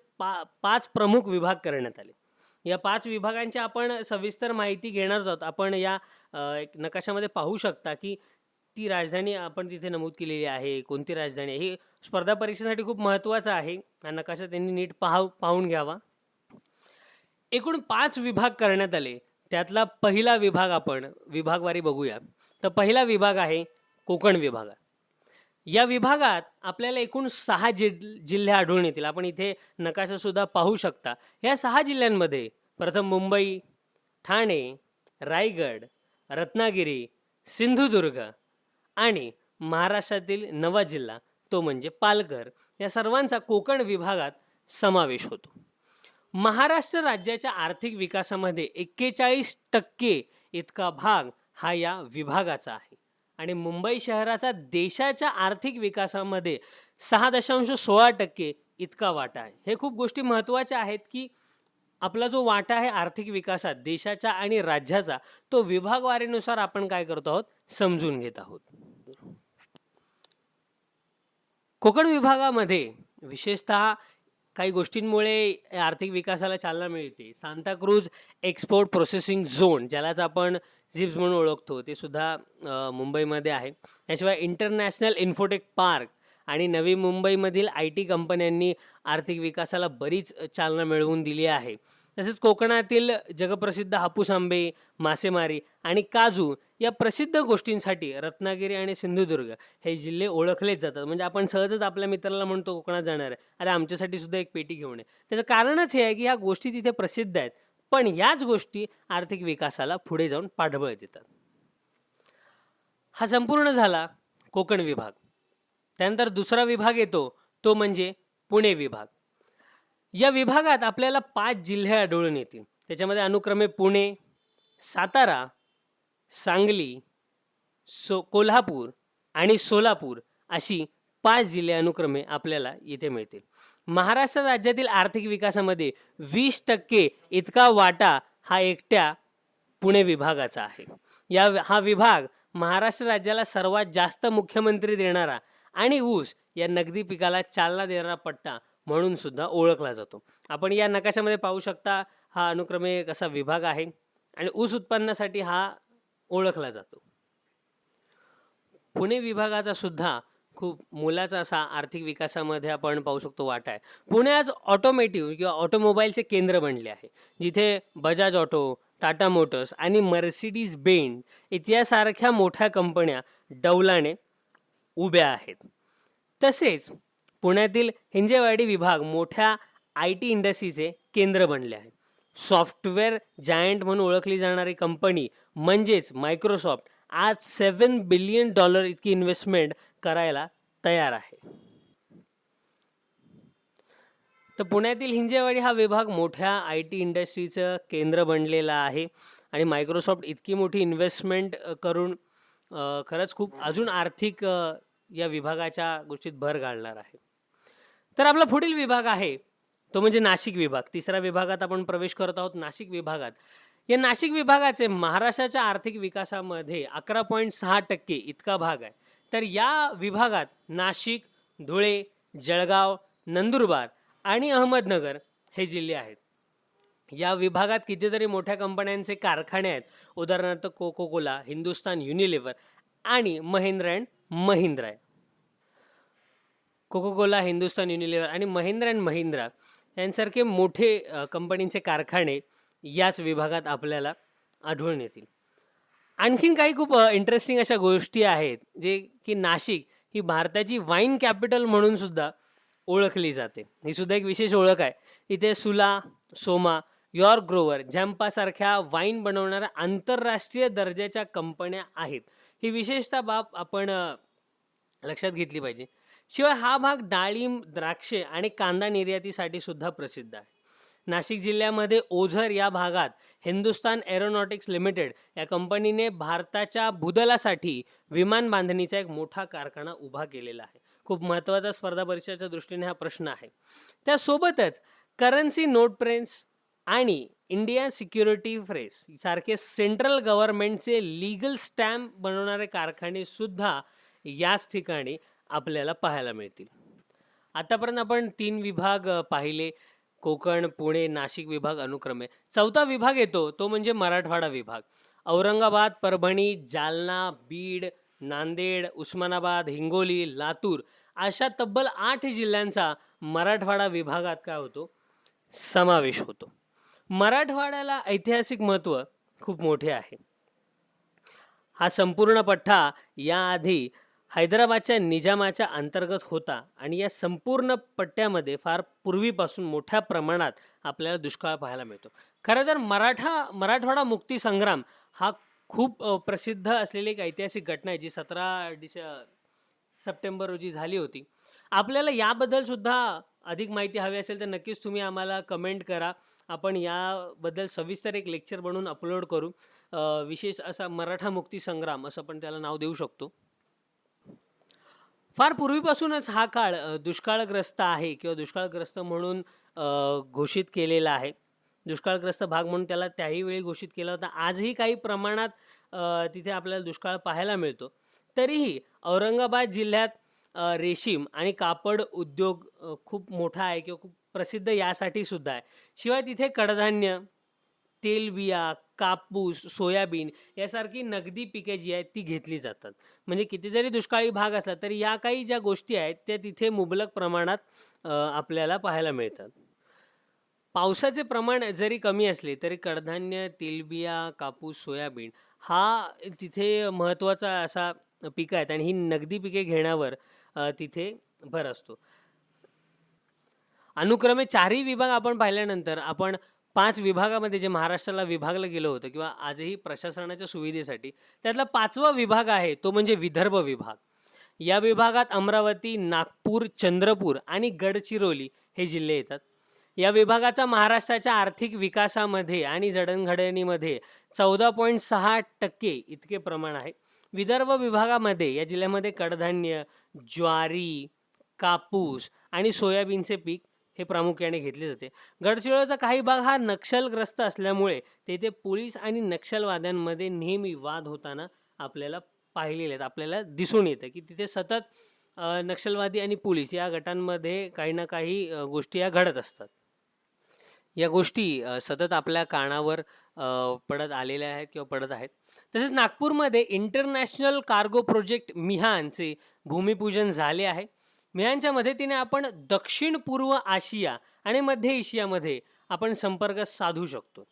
5 प्रमुख विभाग करण्यात आले. या 5 विभागांची आपण सविस्तर माहिती घेणार आहोत. आपण या एक नकाशामध्ये पाहू शकता की ती राजधानी आपण तिथे नमूद केलेली आहे. कोणती राजधानी आहे हे स्पर्धा परीक्षेसाठी खूप महत्त्वाचं आहे. हा नकाशा त्यांनी नीट पाहून घ्यावा. एकूण 5 विभाग करण्यात आले. त्यातला पहिला विभाग आपण विभागवारी बघूया. तर पहिला विभाग आहे कोकण विभाग. या विभागात आपल्याला एकूण 6 जिल्हे आढळून येतील. आपण इथे नकाशा सुद्धा पाहू शकता. या 6 जिल्ह्यांमध्ये प्रथम मुंबई, ठाणे, रायगड, रत्नागिरी, सिंधुदुर्ग आणि महाराष्ट्रातील नवा जिल्हा तो म्हणजे पालघर या सर्वांचा कोकण विभागात समावेश होतो. महाराष्ट्र राज्याच्या आर्थिक विकासामध्ये 41% इतका भाग हा या विभागाचा आहे आणि मुंबई शहराचा देशाच्या आर्थिक विकासामध्ये 6.16% इतका वाटा आहे. हे खूप गोष्टी महत्त्वाच्या आहेत की आपला जो वाटा आहे आर्थिक विकासात देशाच्या आणि राज्याचा तो विभागवारीनुसार आपण काय करतो आहोत समजून घेत आहोत. कोकण विभागामध्ये विशेषतः काही गोष्टींमुळे आर्थिक विकासाला चालना मिळते. सांताक्रूज एक्सपोर्ट प्रोसेसिंग झोन, ज्यालाच आपण झिप्स म्हणून ओळखतो, ते सुद्धा मुंबईमध्ये आहे. याशिवाय इंटरनॅशनल इन्फोटेक पार्क आणि नवी मुंबईमधील IT कंपन्यांनी आर्थिक विकासाला बरीच चालना मिळवून दिली आहे. तसेच कोकणातील जगप्रसिद्ध हापूस आंबे, मासेमारी आणि काजू या प्रसिद्ध गोष्टींसाठी रत्नागिरी आणि सिंधुदुर्ग हे जिल्हे ओळखलेच जातात. म्हणजे आपण सहजच आपल्या मित्राला म्हणतो कोकणात जाणार आहे, अरे आमच्यासाठी सुद्धा एक पेटी घेऊन ये. त्याचं कारणच हे आहे की ह्या गोष्टी तिथे प्रसिद्ध आहेत, पण याच गोष्टी आर्थिक विकासाला पुढे जाऊन पाठबळ देतात. हा संपूर्ण झाला कोकण विभाग. त्यानंतर दुसरा विभाग येतो तो म्हणजे पुणे विभाग. या विभागात आपल्याला 5 जिल्हे आढळून येतील. त्याच्यामध्ये अनुक्रमे पुणे, सातारा, सांगली, कोल्हापूर आणि सोलापूर अशी 5 जिल्हे अनुक्रमे आपल्याला इथे मिळतील. महाराष्ट्र राज्यातील आर्थिक विकासामध्ये 20% इतका वाटा हा एकट्या पुणे विभागाचा आहे. हा विभाग महाराष्ट्र राज्याला सर्वात जास्त मुख्यमंत्री देणारा आणि ऊस या नगदी पिकाला चालना देणारा पट्टा म्हणून सुद्धा ओळखला जातो. आपण या नकाशामध्ये पाहू शकता हा अनुक्रमे कसा विभाग आहे आणि ऊस उत्पन्नासाठी हा ओळखला जातो. पुणे विभागाचा सुद्धा खूप मोलाचा असा आर्थिक विकासामध्ये आपण पाहू शकतो वाटा आहे. पुणे आज ऑटोमेटिव्ह किंवा ऑटोमोबाईलचे केंद्र बनले आहे, जिथे बजाज ऑटो, टाटा मोटर्स आणि मर्सिडीज बेंज इत्यासारख्या मोठ्या कंपन्या डौलाने उभ्या आहेत. तसेच पुण्यातील हिंजेवाडी विभाग मोठ्या IT इंडस्ट्रीचे केंद्र बनले आहे. सॉफ्टवेअर जायंट म्हणून ओळखली जाणारी कंपनी म्हणजेच मायक्रोसॉफ्ट आज $7 बिलियन इतकी इन्व्हेस्टमेंट करायला तयार आहे. तर पुण्यातील हिंजेवाडी हा विभाग मोठ्या IT इंडस्ट्रीचं केंद्र बनलेला आहे आणि मायक्रोसॉफ्ट इतकी मोठी इन्व्हेस्टमेंट करून खरंच खूप अजून आर्थिक या विभागाच्या गोष्टीत भर घालणार आहे. तर आपला पुढील विभाग आहे तो म्हणजे नाशिक विभाग. तिसऱ्या विभागात आपण प्रवेश करत आहोत, नाशिक विभागात. या नाशिक विभागाचे महाराष्ट्राच्या आर्थिक विकासामध्ये 11.6% इतका भाग आहे. तर या विभागात नाशिक, धुळे, जळगाव, नंदुरबार आणि अहमदनगर हे जिल्हे आहेत. या विभागात कितीतरी मोठ्या कंपन्यांचे कारखाने आहेत. उदाहरणार्थ कोको कोला, हिंदुस्तान युनिलिव्हर आणि महिंद्रा अँड महिंद्रा आहे. कोको कोला, हिंदुस्तान युनिलिव्हर आणि महिंद्रा अँड महिंद्रा यांसारखे मोठे कंपनीचे कारखाने याच विभागात आपल्याला आढळून येतील. आणखीन काही खूप इंटरेस्टिंग अशा गोष्टी आहेत जे की नाशिक ही भारताची वाईन कॅपिटल म्हणून सुद्धा ओळखली जाते. ही सुद्धा एक विशेष ओळख आहे. इथे सुला, सोमा, यॉर्क ग्रोवर, झॅम्पासारख्या वाईन बनवणाऱ्या आंतरराष्ट्रीय दर्जाच्या कंपन्या आहेत. ही विशेषतः बाब आपण लक्षात घेतली पाहिजे. शिवाय हा भाग डाळिंब, द्राक्षे आणि कांदा निर्यातीसाठी सुद्धा प्रसिद्ध आहे. नाशिक जिल्ह्यामध्ये ओझर या भागात हिंदुस्तान एरोनॉटिक्स लिमिटेड या कंपनीने भारताच्या भूदलासाठी विमान बांधणीचा एक मोठा कारखाना उभा केलेला आहे. खूप महत्त्वाचा स्पर्धा परीक्षेच्या दृष्टीने हा प्रश्न आहे. त्यासोबतच करन्सी नोट प्रिंट्स आणि इंडिया सिक्युरिटी प्रेस सारखे सेंट्रल गव्हर्नमेंटचे लीगल स्टॅम्प बनवणारे कारखाने सुद्धा याच ठिकाणी आपल्याला पाहायला मिळतील. आतापर्यंत आपण 3 विभाग पाहिले, कोकण, पुणे, नाशिक विभाग अनुक्रमे. 4था विभाग येतो तो म्हणजे मराठवाडा विभाग. औरंगाबाद, परभणी, जालना, बीड, नांदेड, उस्मानाबाद, हिंगोली, लातूर अशा तब्बल 8 जिल्ह्यांचा मराठवाडा विभागात काय होतो, समावेश होतो. मराठवाड्याला ऐतिहासिक महत्त्व खूप मोठे आहे. हा संपूर्ण पट्टा याआधी हैदराबादच्या निजामाच्या अंतर्गत होता आणि या संपूर्ण पट्ट्यामध्ये फार पूर्वीपासून मोठ्या प्रमाणात आपल्याला दुष्काळ पाहायला मिळतो. खरं तर मराठवाडा मुक्ती संग्राम हा खूप प्रसिद्ध असलेली एक ऐतिहासिक घटना आहे जी 17 सप्टेंबर रोजी झाली होती. आपल्याला याबद्दल सुद्धा अधिक माहिती हवी असेल तर नक्कीच तुम्ही आम्हाला कमेंट करा. आपण याबद्दल सविस्तर एक लेक्चर बनवून अपलोड करू. विशेष असा मराठा मुक्ती संग्राम असं पण त्याला नाव देऊ शकतो. फार पूर्वीपासूनच हा काळ दुष्काळग्रस्त आहे किंवा दुष्काळग्रस्त म्हणून घोषित केलेला आहे. दुष्काळग्रस्त भाग म्हणून त्याला त्याही वेळी घोषित केला होता. आजही काही प्रमाणात तिथे आपल्याला दुष्काळ पाहायला मिळतो. तरीही औरंगाबाद जिल्ह्यात रेशीम आणि कापड उद्योग खूप मोठा आहे किंवा खूप प्रसिद्ध यासाठी सुद्धा आहे. शिवाय तिथे कडधान्य, तेलबिया, कापूस, सोयाबीन यासारखी नगदी पिके जी आहेत ती घेतली जातात. म्हणजे किती जरी दुष्काळी भाग असला तरी या काही ज्या गोष्टी आहेत त्या तिथे मुबलक प्रमाणात आपल्याला पाहायला मिळतात. पावसाचे प्रमाण जरी कमी असले तरी कडधान्य, तेलबिया, कापूस, सोयाबीन हा तिथे महत्त्वाचा असा पिकं आहेत आणि ही नगदी पिके घेण्यावर तिथे भर असतो. अनुक्रमे 4ही विभाग आपण पाहिल्यानंतर आपण 5 विभागामध्ये जे महाराष्ट्राला विभागलं गेलं होतं किंवा आजही प्रशासनाच्या सुविधेसाठी त्यातला 5वा विभाग आहे तो म्हणजे विदर्भ विभाग. या विभागात अमरावती, नागपूर, चंद्रपूर आणि गडचिरोली हे जिल्हे येतात. या विभागाचा महाराष्ट्राच्या आर्थिक विकासामध्ये आणि जडणघडणीमध्ये 14.6% इतके प्रमाण आहे. विदर्भ विभागामध्ये या जिल्ह्यामध्ये कडधान्य, ज्वारी, कापूस आणि सोयाबीनचे पीक हे प्रामुख्याने घेतले जाते. गडचिरोलीचा काही भाग हा नक्षलग्रस्त असल्यामुळे तेथे पोलीस आणि नक्षलवाद्यांमध्ये नेहमी वाद होताना आपल्याला पाहिलेले आहेत. आपल्याला दिसून येतं की तिथे सतत नक्षलवादी आणि पोलीस या गटांमध्ये काही ना काही गोष्टी या घडत असतात. या गोष्टी सतत आपल्या कानावर पडत आलेल्या आहेत किंवा पडत आहेत. तसेच नागपूरमध्ये इंटरनॅशनल कार्गो प्रोजेक्ट मिहानचे भूमिपूजन झाले आहे. मिहानच्या मदतीने आपण दक्षिण पूर्व आशिया आणि मध्य एशियामध्ये आपण संपर्क साधू शकतो.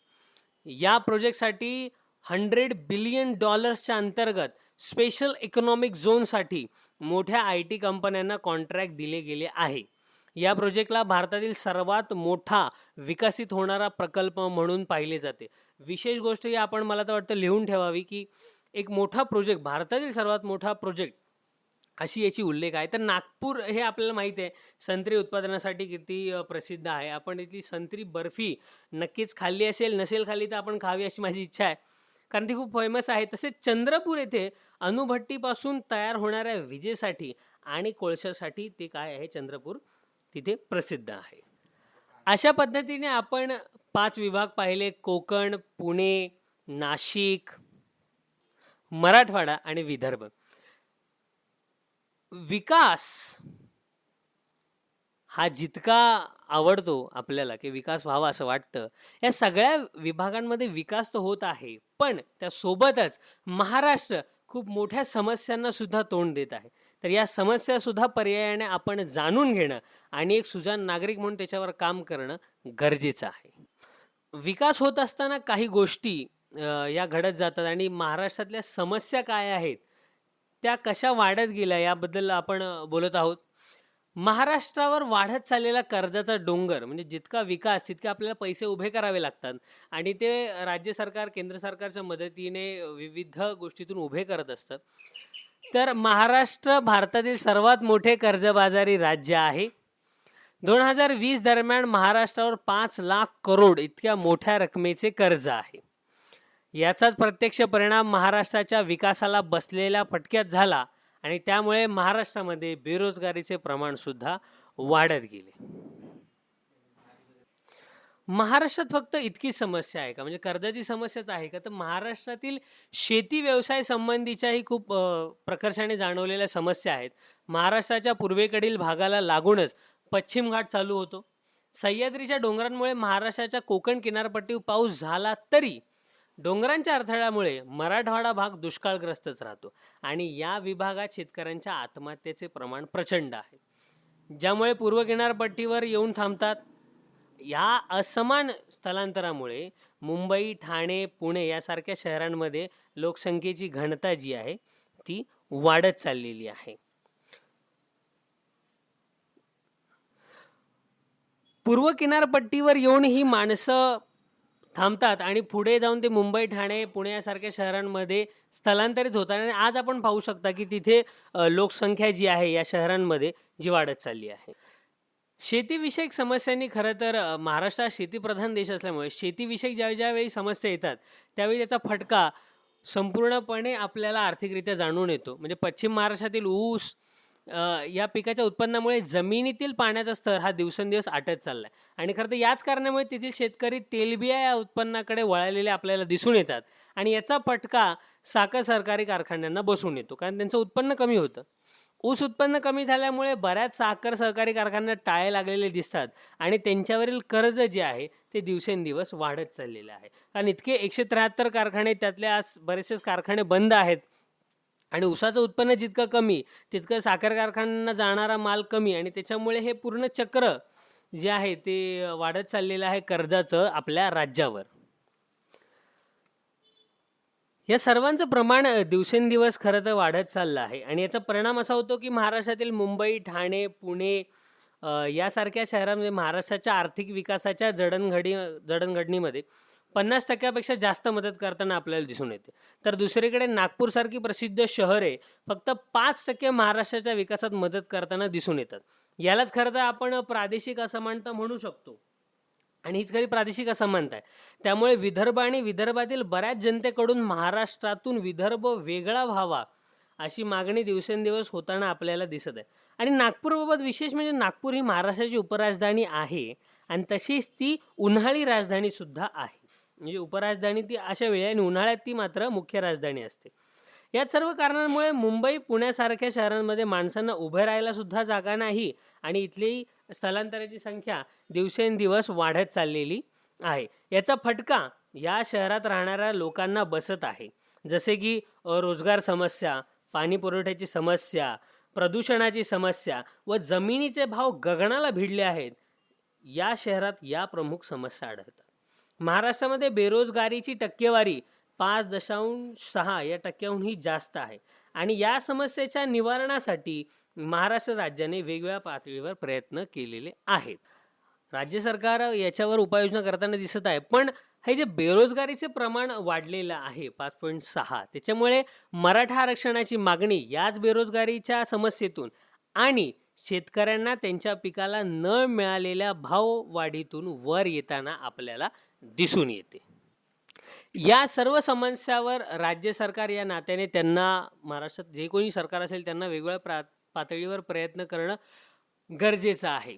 या प्रोजेक्टसाठी $100 बिलियन अंतर्गत स्पेशल इकॉनॉमिक झोनसाठी मोठ्या IT कंपन्यांना कॉन्ट्रॅक्ट दिले गेले आहे. या प्रोजेक्टला भारतातील सर्वात मोठा विकसित होणारा प्रकल्प म्हणून पाहिले जाते. विशेष गोष्ट ही आपण मला तर वाटतं लिहून ठेवावी की एक मोठा प्रोजेक्ट, भारतातील सर्वात मोठा प्रोजेक्ट अशी याची उल्लेख आहे. तर नागपूर हे आपल्याला माहिती आहे संत्री उत्पादनासाठी किती प्रसिद्ध आहे. आपण इथली संत्री बर्फी नक्कीच खाल्ली असेल, नसेल खाल्ली तर आपण खावी अशी माझी इच्छा आहे. कारण ती खूप फेमस आहे. तसेच चंद्रपूर येथे अणुभट्टीपासून तयार होणाऱ्या विजेसाठी आणि कोळशासाठी ते काय आहे, चंद्रपूर तिथे प्रसिद्ध आहे. अशा पद्धतीने आपण 5 विभाग पाहिले: कोकण, पुणे, नाशिक, मराठवाडा आणि विदर्भ. विकास हा जितका आवडतो आपल्याला, की विकास व्हावा असं वाटतं, या सगळ्या विभागांमध्ये विकास तर होत आहे, पण त्यासोबतच महाराष्ट्र खूप मोठ्या समस्यांना सुद्धा तोंड देत आहे. तर या समस्या सुद्धा पर्यायाने आपण जाणून घेणं आणि एक सुजाण नागरिक म्हणून त्याच्यावर काम करणं गरजेचं आहे. विकास होत असताना काही गोष्टी या घडत जातात आणि महाराष्ट्रातल्या समस्या काय आहेत, त्या कशा वाढत गेल्या याबद्दल आपण बोलत आहोत. महाराष्ट्रावर वाढत चाललेला कर्जाचा डोंगर, म्हणजे जितका विकास तितके आपल्याला पैसे उभे करावे लागतात आणि ते राज्य सरकार, केंद्र सरकारच्या मदतीने विविध गोष्टीतून उभे करत असतात. तर महाराष्ट्र भारतातील सर्वात मोठे कर्जबाजारी राज्य आहे. 2020 दरम्यान महाराष्ट्रावर 5,00,000 करोड इतक्या मोठ्या रकमेचे कर्ज आहे. याचाच प्रत्यक्ष परिणाम महाराष्ट्राच्या विकासाला बसलेल्या फटक्यात झाला आणि त्यामुळे महाराष्ट्रामध्ये बेरोजगारीचे प्रमाण सुद्धा वाढत गेले. महाराष्ट्रात फक्त इतकी समस्या आहे का, म्हणजे कर्जाची समस्याच आहे का? तर महाराष्ट्रातील शेती व्यवसाय संबंधीच्याही खूप प्रकर्षाने जाणवलेल्या समस्या आहेत. महाराष्ट्राच्या पूर्वेकडील भागाला लागूनच पश्चिम घाट चालू होतो. सह्याद्रीच्या डोंगरांमुळे महाराष्ट्राच्या कोकण किनारपट्टीवर पाऊस झाला तरी डोंगरांच्या अडथळ्यामुळे मराठवाडा भाग दुष्काळग्रस्तच राहतो आणि या विभागात शेतकऱ्यांच्या आत्महत्येचे प्रमाण प्रचंड आहे, ज्यामुळे पूर्व किनारपट्टीवर येऊन थांबतात. या असमान स्थलांतरामुळे मुंबई, ठाणे, पुणे यासारख्या शहरांमध्ये लोकसंख्येची घनता जी आहे ती वाढत चाललेली आहे. पूर्व किनारपट्टीवर येऊन ही माणसं थांबतात आणि पुढे जाऊन ते मुंबई, ठाणे, पुणे यासारख्या शहरांमध्ये स्थलांतरित होतात आणि आज आपण पाहू शकता की तिथे लोकसंख्या जी आहे या शहरांमध्ये जी वाढत चालली आहे. शेतीविषयक समस्यांनी खरं तर महाराष्ट्र हा शेतीप्रधान देश असल्यामुळे शेतीविषयक ज्यावेळी समस्या येतात त्यावेळी त्याचा फटका संपूर्णपणे आपल्याला आर्थिकरित्या जाणून येतो. म्हणजे पश्चिम महाराष्ट्रातील ऊस या पिकाच्या उत्पन्नामुळे जमिनीतील पाण्याचा स्तर हा दिवसेंदिवस आटत चाललाय आणि खरं तर याच कारणामुळे तेथील शेतकरी तेलबिया या उत्पन्नाकडे वळालेले आपल्याला दिसून येतात आणि याचा फटका साखर सहकारी कारखान्यांना बसून येतो, कारण त्यांचं उत्पन्न कमी होतं. ऊस उत्पन्न कमी झाल्यामुळे बऱ्याच साखर सहकारी कारखान्यांना टाळे लागलेले दिसतात आणि त्यांच्यावरील कर्ज जे आहे ते दिवसेंदिवस वाढत चाललेलं आहे. कारण इतके 173 कारखाने, त्यातले आज बरेचसेच कारखाने बंद आहेत आणि ऊसाचं उत्पन्न जितकं कमी तितकं साखर कारखान्यांना जाणारा माल कमी आणि त्याच्यामुळे हे पूर्ण चक्र जे आहे ते वाढत चाललेलं आहे कर्जाचं आपल्या राज्यावर. या सर्वांचं प्रमाण दिवसेंदिवस खरं तर वाढत चाललं आहे आणि याचा परिणाम असा होतो की महाराष्ट्रातील मुंबई, ठाणे, पुणे यासारख्या शहरांमध्ये महाराष्ट्राच्या आर्थिक विकासाच्या जडणघडणीमध्ये 50% जास्त मदत करताना आपल्याला दिसून येते. तर दुसरीकडे नागपूरसारखी प्रसिद्ध शहरे फक्त 5% महाराष्ट्राच्या विकासात मदत करताना दिसून येतात. यालाच खरं तर आपण प्रादेशिक असमानता म्हणू शकतो आणि हीच खरी प्रादेशिक असमानता आहे. त्यामुळे विदर्भ आणि विदर्भातील बऱ्याच जनतेकडून महाराष्ट्रातून विदर्भ वेगळा व्हावा अशी मागणी दिवसेंदिवस होताना आपल्याला दिसत आहे. आणि नागपूरबाबत विशेष म्हणजे नागपूर ही महाराष्ट्राची उपराजधानी आहे आणि तशीच ती उन्हाळी राजधानी सुद्धा आहे. म्हणजे उपराजधानी ती अशा वेळी आणि उन्हाळ्यात ती मात्र मुख्य राजधानी असते. या सर्व कारणांमुळे मुंबई, पुण्यासारख्या शहरांमध्ये माणसांना उभे राहायला सुद्धा जागा नाही आणि इथली स्थलांतराची संख्या दिवसेंदिवस वाढत चाललेली आहे. याचा फटका या शहरात राहणाऱ्या लोकांना बसत आहे, जसे की रोजगार समस्या, पाणी पुरवठ्याची समस्या, प्रदूषणाची समस्या व जमिनीचे भाव गगनाला भिडले आहेत. या शहरात या प्रमुख समस्या आढळतात. महाराष्ट्रामध्ये बेरोजगारीची टक्केवारी 5.6 या टक्क्याहूनही जास्त आहे आणि या समस्येच्या निवारणासाठी महाराष्ट्र राज्याने वेगवेगळ्या पातळीवर प्रयत्न केलेले आहेत. राज्य सरकार याच्यावर उपाययोजना करताना दिसत आहे, पण हे जे बेरोजगारीचे प्रमाण वाढलेलं आहे 5.6, त्याच्यामुळे मराठा आरक्षणाची मागणी याच बेरोजगारीच्या समस्येतून आणि शेतकऱ्यांना त्यांच्या पिकाला न मिळालेल्या भाव वाढीतून वर येताना आपल्याला दिसून येते. या सर्व समस्यावर राज्य सरकार या नात्याने त्यांना महाराष्ट्रात जे कोणी सरकार असेल त्यांना वेगवेगळ्या पातळीवर प्रयत्न करणं गरजेचं आहे.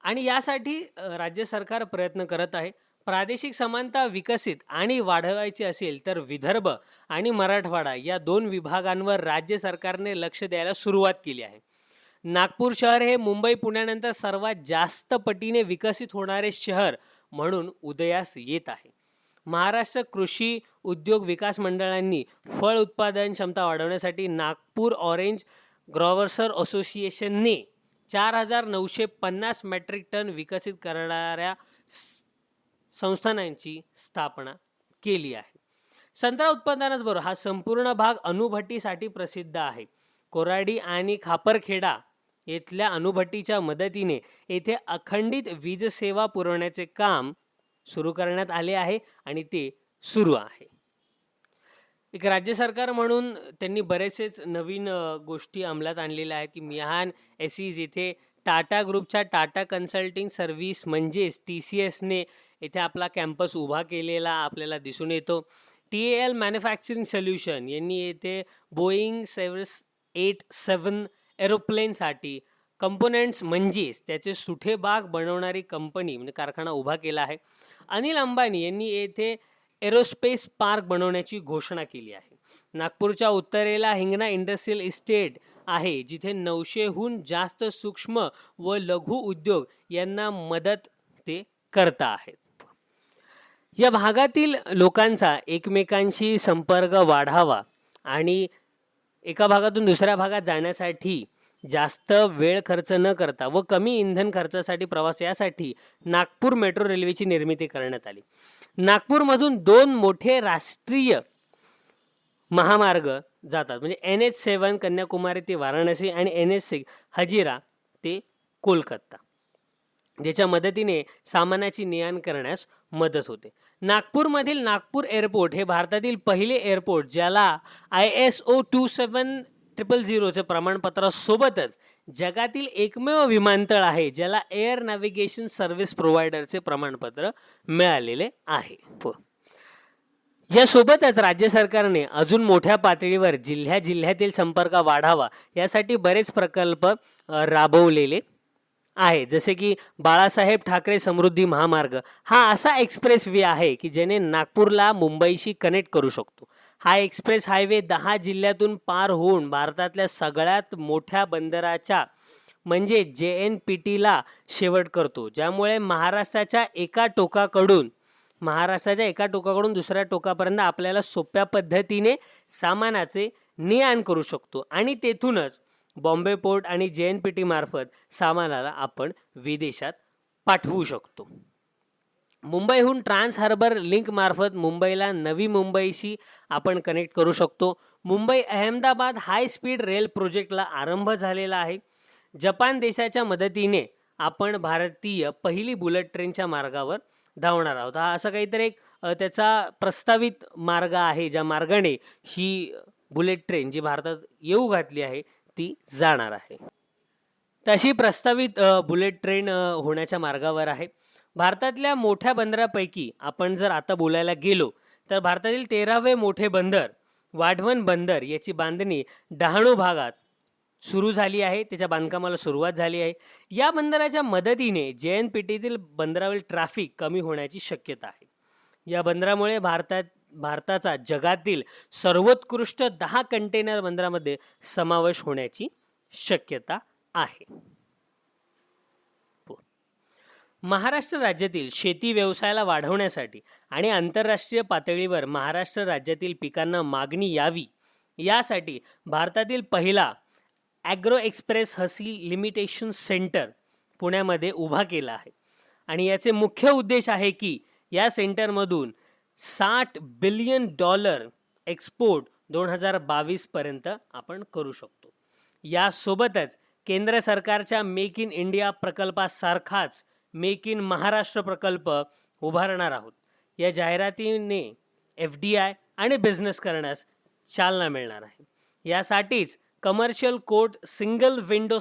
आणि यासाठी राज्य सरकार प्रयत्न करत आहे. प्रादेशिक समानता विकसित आणि वाढवायची असेल तर विदर्भ आणि मराठवाडा या 2 विभागांवर राज्य सरकारने लक्ष द्यायला सुरुवात केली आहे. नागपूर शहर हे मुंबई पुण्यानंतर सर्वात जास्त पटीने विकसित होणारे शहर म्हणून उदयास येत आहे. महाराष्ट्र कृषी उद्योग विकास मंडळांनी फळ उत्पादन क्षमता वाढवण्यासाठी नागपूर ऑरेंज ग्रॉवर्स असोसिएशनने 4,950 मेट्रिक टन विकसित करणाऱ्या संस्थानांची स्थापना केली आहे. संत्रा उत्पादनाच बरोबर हा संपूर्ण भाग अणुभट्टीसाठी प्रसिद्ध आहे. कोराडी आणि खापरखेडा येथल्या अणुभट्टीच्या मदतीने येथे अखंडित वीज सेवा पुरवण्याचे काम सुरू करण्यात आले आहे आणि ते सुरू आहे. एक राज्य सरकार म्हणून त्यांनी बरेचसेच नवीन गोष्टी अंमलात आणलेल्या आहेत की मिहान एसीज इथे टाटा ग्रुपच्या टाटा कन्सल्टिंग सर्व्हिस म्हणजेच TCSने इथे आपला कॅम्पस उभा केलेला आपल्याला दिसून येतो. TAL मॅन्युफॅक्चरिंग सोल्युशन यांनी येथे बोईंग 787 एरोप्लेनसाठी कंपोनेंट्स म्हणजेच त्याचे सुठे भाग बनवणारी कंपनी म्हणजे कारखाना उभा केला आहे. अनिल अंबानी यांनी येथे एरोस्पेस पार्क बनवण्याची घोषणा केली आहे. नागपूरच्या उत्तरेला हिंगणा इंडस्ट्रियल इस्टेट आहे जिथे 900हून जास्त सूक्ष्म व लघु उद्योग यांना मदत ते करता आहेत. या भागातील लोकांचा एकमेकांशी संपर्क वाढावा आणि एका भागातून दुसऱ्या भागात जाण्यासाठी जास्त वेळ खर्च न करता व कमी इंधन खर्चासाठी प्रवास यासाठी नागपूर मेट्रो रेल्वेची निर्मिती करण्यात आली. नागपूरमधून 2 मोठे राष्ट्रीय महामार्ग जातात म्हणजे NH7 कन्याकुमारी ते वाराणसी आणि NH6 हजिरा ते कोलकाता, ज्याच्या मदतीने सामानाची ने-आण करण्यास मदत होते. नागपूरमधील नागपूर एअरपोर्ट हे भारतातील पहिले एअरपोर्ट ज्याला ISO 27000चे प्रमाणपत्रासोबतच जगातील एकमेव विमानतळ आहे ज्याला एअर नॅव्हिगेशन सर्व्हिस प्रोव्हायडरचे प्रमाणपत्र मिळालेले आहे. यासोबतच राज्य सरकारने अजून मोठ्या पातळीवर जिल्ह्यातील संपर्क वाढावा यासाठी बरेच प्रकल्प राबवलेले आहे. जसे की बाळासाहेब ठाकरे समृद्धी महामार्ग हा असा एक्सप्रेस वे आहे की ज्याने नागपूरला मुंबईशी कनेक्ट करू शकतो. हा एक्सप्रेस हायवे 10 जिल्ह्यातून पार होऊन भारतातल्या सगळ्यात मोठ्या बंदराच्या म्हणजे JNPTला शेवट करतो, ज्यामुळे महाराष्ट्राच्या एका टोकाकडून दुसऱ्या टोकापर्यंत आपल्याला सोप्या पद्धतीने सामानाचे ने-आण करू शकतो आणि तेथूनच बॉम्बे पोर्ट आणि JNPT मार्फत सामानाला आपण विदेशात पाठवू शकतो. मुंबईहून ट्रान्स हार्बर लिंक मार्फत मुंबईला नवी मुंबईशी आपण कनेक्ट करू शकतो. Mumbai Ahmedabad high speed rail प्रोजेक्टला आरंभ झालेला आहे. जपान देशाच्या मदतीने आपण भारतीय पहिली बुलेट ट्रेनच्या मार्गावर धावणार आहोत. हा असा काहीतरी एक त्याचा प्रस्तावित मार्ग आहे ज्या मार्गाने ही बुलेट ट्रेन जी भारतात येऊ घातली आहे ती जाणार आहे. तशी प्रस्तावित बुलेट ट्रेन होण्याच्या मार्गावर आहे. भारतातल्या मोठ्या बंदरापैकी आपण जर आता बोलायला गेलो तर भारतातील 13वे मोठे बंदर वाढवण बंदर याची बांधणी डहाणू भागात सुरू झाली आहे. त्याच्या बांधकामाला सुरुवात झाली आहे. या बंदराच्या मदतीने JNPTतील बंदरावरील ट्रॅफिक कमी होण्याची शक्यता आहे. या बंदरामुळे भारताचा जगातील सर्वोत्कृष्ट 10 कंटेनर बंदरामध्ये समावेश होण्याची शक्यता आहे. महाराष्ट्र राज्यातील शेती व्यवसायाला वाढवण्यासाठी आणि आंतरराष्ट्रीय पातळीवर महाराष्ट्र राज्यातील पिकांना मागणी यावी यासाठी भारतातील पहिला ॲग्रो एक्सप्रेस हसी लिमिटेशन सेंटर पुण्यामध्ये उभा केला आहे आणि याचे मुख्य उद्देश आहे की या सेंटरमधून $60 बिलियन एक्सपोर्ट 2022 पर्यंत आपण करू शकतो. यासोबतच केंद्र सरकारच्या मेक इन इंडिया प्रकल्पासारखाच मेक इन महाराष्ट्र प्रकल्प उभारणार आहोत. या जाहिरातीने FDI आणि बिझनेस करण्यास चालना मिळणार आहे. यासाठीच commercial court single window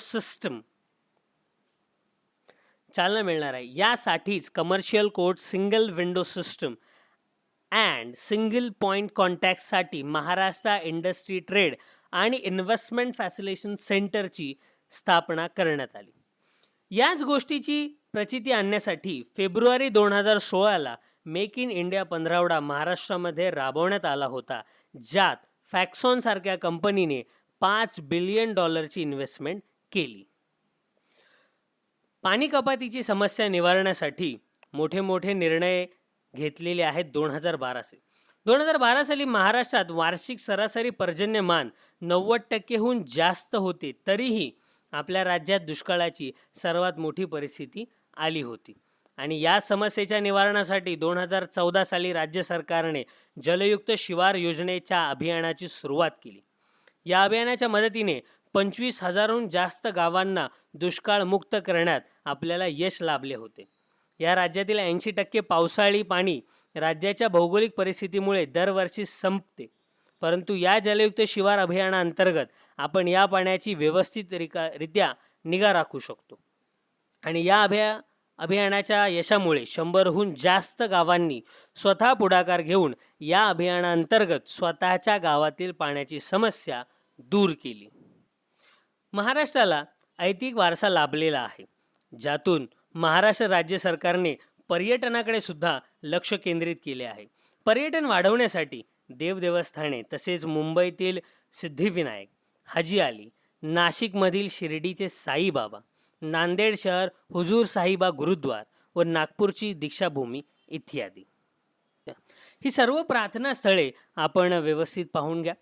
system and single point कॉन्टॅक्टसाठी महाराष्ट्र इंडस्ट्री ट्रेड आणि इन्व्हेस्टमेंट फॅसिलिटेशन सेंटरची स्थापना करण्यात आली. याच गोष्टीची प्रचिती आणण्यासाठी फेब्रुवारी 2016ला मेक इन इंडिया पंधरवडा महाराष्ट्रामध्ये राबवण्यात आला होता, ज्यात फॅक्सॉन सारख्या कंपनीने $5 बिलियन इन्व्हेस्टमेंट केली. पाणी कपातीची समस्या निवारण्यासाठी मोठे मोठे निर्णय घेतलेले आहेत. 2012 साली महाराष्ट्रात वार्षिक सरासरी पर्जन्यमान 90%हून जास्त होते, तरीही आपल्या राज्यात दुष्काळाची सर्वात मोठी परिस्थिती आली होती. आणि या समस्येच्या निवारणासाठी 2014 साली राज्य सरकारने जलयुक्त शिवार योजनेच्या अभियानाची सुरुवात केली. या अभियानाच्या मदतीने 25,000हून जास्त गावांना दुष्काळमुक्त करण्यात आपल्याला यश लाभले होते. या राज्यातील 80% पावसाळी पाणी राज्याच्या भौगोलिक परिस्थितीमुळे दरवर्षी संपते, परंतु या जलयुक्त शिवार अभियानाअंतर्गत आपण या पाण्याची व्यवस्थितरित्या निगा राखू शकतो. आणि या अभियानाच्या यशामुळे 100हून जास्त गावांनी स्वतः पुढाकार घेऊन या अभियानाअंतर्गत स्वतःच्या गावातील पाण्याची समस्या दूर केली. महाराष्ट्राला ऐतिहासिक वारसा लाभलेला आहे, ज्यातून महाराष्ट्र राज्य सरकारने पर्यटनाकडे सुद्धा लक्ष केंद्रित केले आहे. पर्यटन वाढवण्यासाठी देवदेवस्थाने तसेच मुंबईतील सिद्धिविनायक, हाजी अली, नाशिकमधील शिर्डीचे साईबाबा, नांदेड शहर हुजूर साहिबा गुरुद्वार व नागपूरची दीक्षाभूमी इत्यादी ही सर्व प्रार्थना स्थळे आपण व्यवस्थित पाहून घ्या.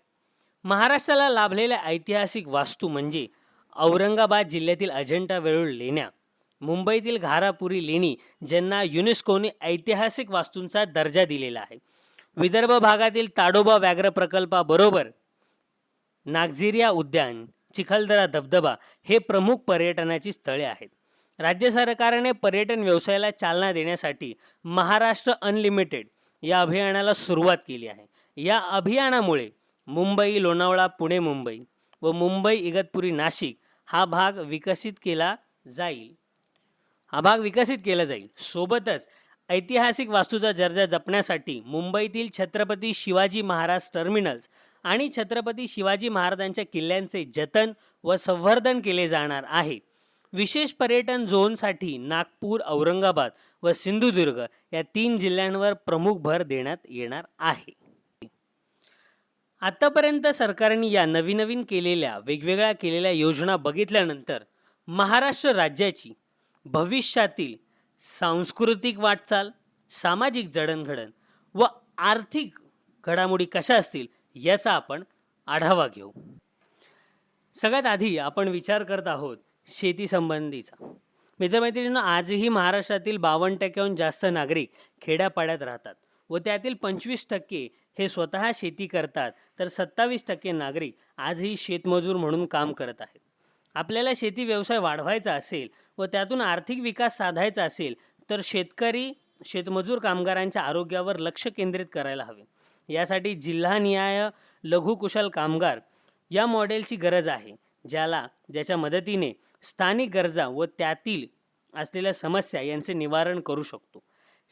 महाराष्ट्राला लाभलेल्या ऐतिहासिक वास्तू म्हणजे औरंगाबाद जिल्ह्यातील अजंठा वेरूळ लेण्या, मुंबईतील घारापुरी लेणी ज्यांना युनेस्कोने ऐतिहासिक वास्तूंचा दर्जा दिलेला आहे, विदर्भ भागातील ताडोबा व्याघ्र प्रकल्पाबरोबर नागझिरिया उद्यान, चिखलदरा धबधबा हे प्रमुख पर्यटनाची स्थळे आहेत. राज्य सरकारने पर्यटन व्यवसायाला चालना देण्यासाठी महाराष्ट्र अनलिमिटेड या अभियानाला सुरुवात केली आहे. या अभियानामुळे मुंबई लोणावळा पुणे मुंबई व मुंबई इगतपुरी नाशिक हा भाग विकसित केला जाईल. सोबतच ऐतिहासिक वास्तूचा दर्जा जपण्यासाठी मुंबईतील छत्रपती शिवाजी महाराज टर्मिनल्स आणि छत्रपती शिवाजी महाराजांच्या किल्ल्यांचे जतन व संवर्धन केले जाणार आहे. विशेष पर्यटन झोनसाठी नागपूर, औरंगाबाद व सिंधुदुर्ग या 3 जिल्ह्यांवर प्रमुख भर देण्यात येणार आहे. आतापर्यंत सरकारने या नवीन वेगवेगळ्या केलेल्या योजना बघितल्यानंतर महाराष्ट्र राज्याची भविष्यातील सांस्कृतिक वाटचाल, सामाजिक जडणघडण व आर्थिक घडामोडी कशा असतील याचा आपण आढावा घेऊ. सगळ्यात आधी आपण विचार करत आहोत शेती संबंधीचा. मित्रमैत्रिणींनो, आजही महाराष्ट्रातील 52%हून जास्त नागरिक खेड्यापाड्यात राहतात व त्यातील 25% हे स्वतः शेती करतात, तर 27% नागरिक आजही शेतमजूर म्हणून काम करत आहेत. आपल्याला शेती व्यवसाय वाढवायचा असेल व त्यातून आर्थिक विकास साधायचा असेल तर शेतमजूर कामगारांच्या आरोग्यावर लक्ष केंद्रित करायला हवे. यासाठी जिल्हानिहाय लघुकुशल कामगार या मॉडेलची गरज आहे, ज्याच्या मदतीने स्थानिक गरजा व त्यातील असलेल्या समस्या यांचे निवारण करू शकतो.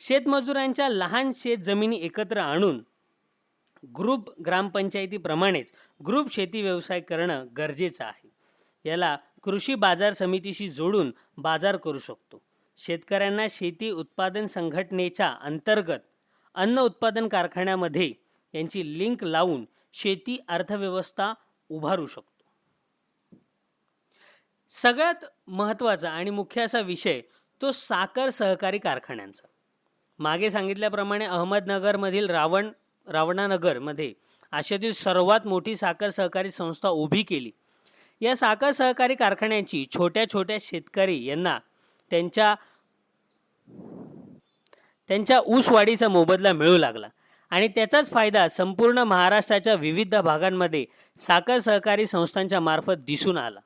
शेतमजुरांच्या लहान शेत जमिनी एकत्र आणून ग्रुप ग्रामपंचायतीप्रमाणेच ग्रुप शेती व्यवसाय करणं गरजेचं आहे. याला कृषी बाजार समितीशी जोडून बाजार करू शकतो. शेतकऱ्यांना शेती उत्पादन संघटनेच्या अंतर्गत अन्न उत्पादन कारखान्यामध्ये यांची लिंक लावून शेती अर्थव्यवस्था उभारू शकतो. सगळ्यात महत्त्वाचा आणि मुख्य असा विषय तो साखर सहकारी कारखान्यांचा. मागे सांगितल्याप्रमाणे अहमदनगरमधील रावणानगरमध्ये आशियातील सर्वात मोठी साखर सहकारी संस्था उभी केली. या साखर सहकारी कारखान्यांची छोट्या शेतकरी यांना त्यांच्या ऊसवाढीचा मोबदला मिळू लागला आणि त्याचाच फायदा संपूर्ण महाराष्ट्राच्या विविध भागांमध्ये साखर सहकारी संस्थांच्या मार्फत दिसून आला.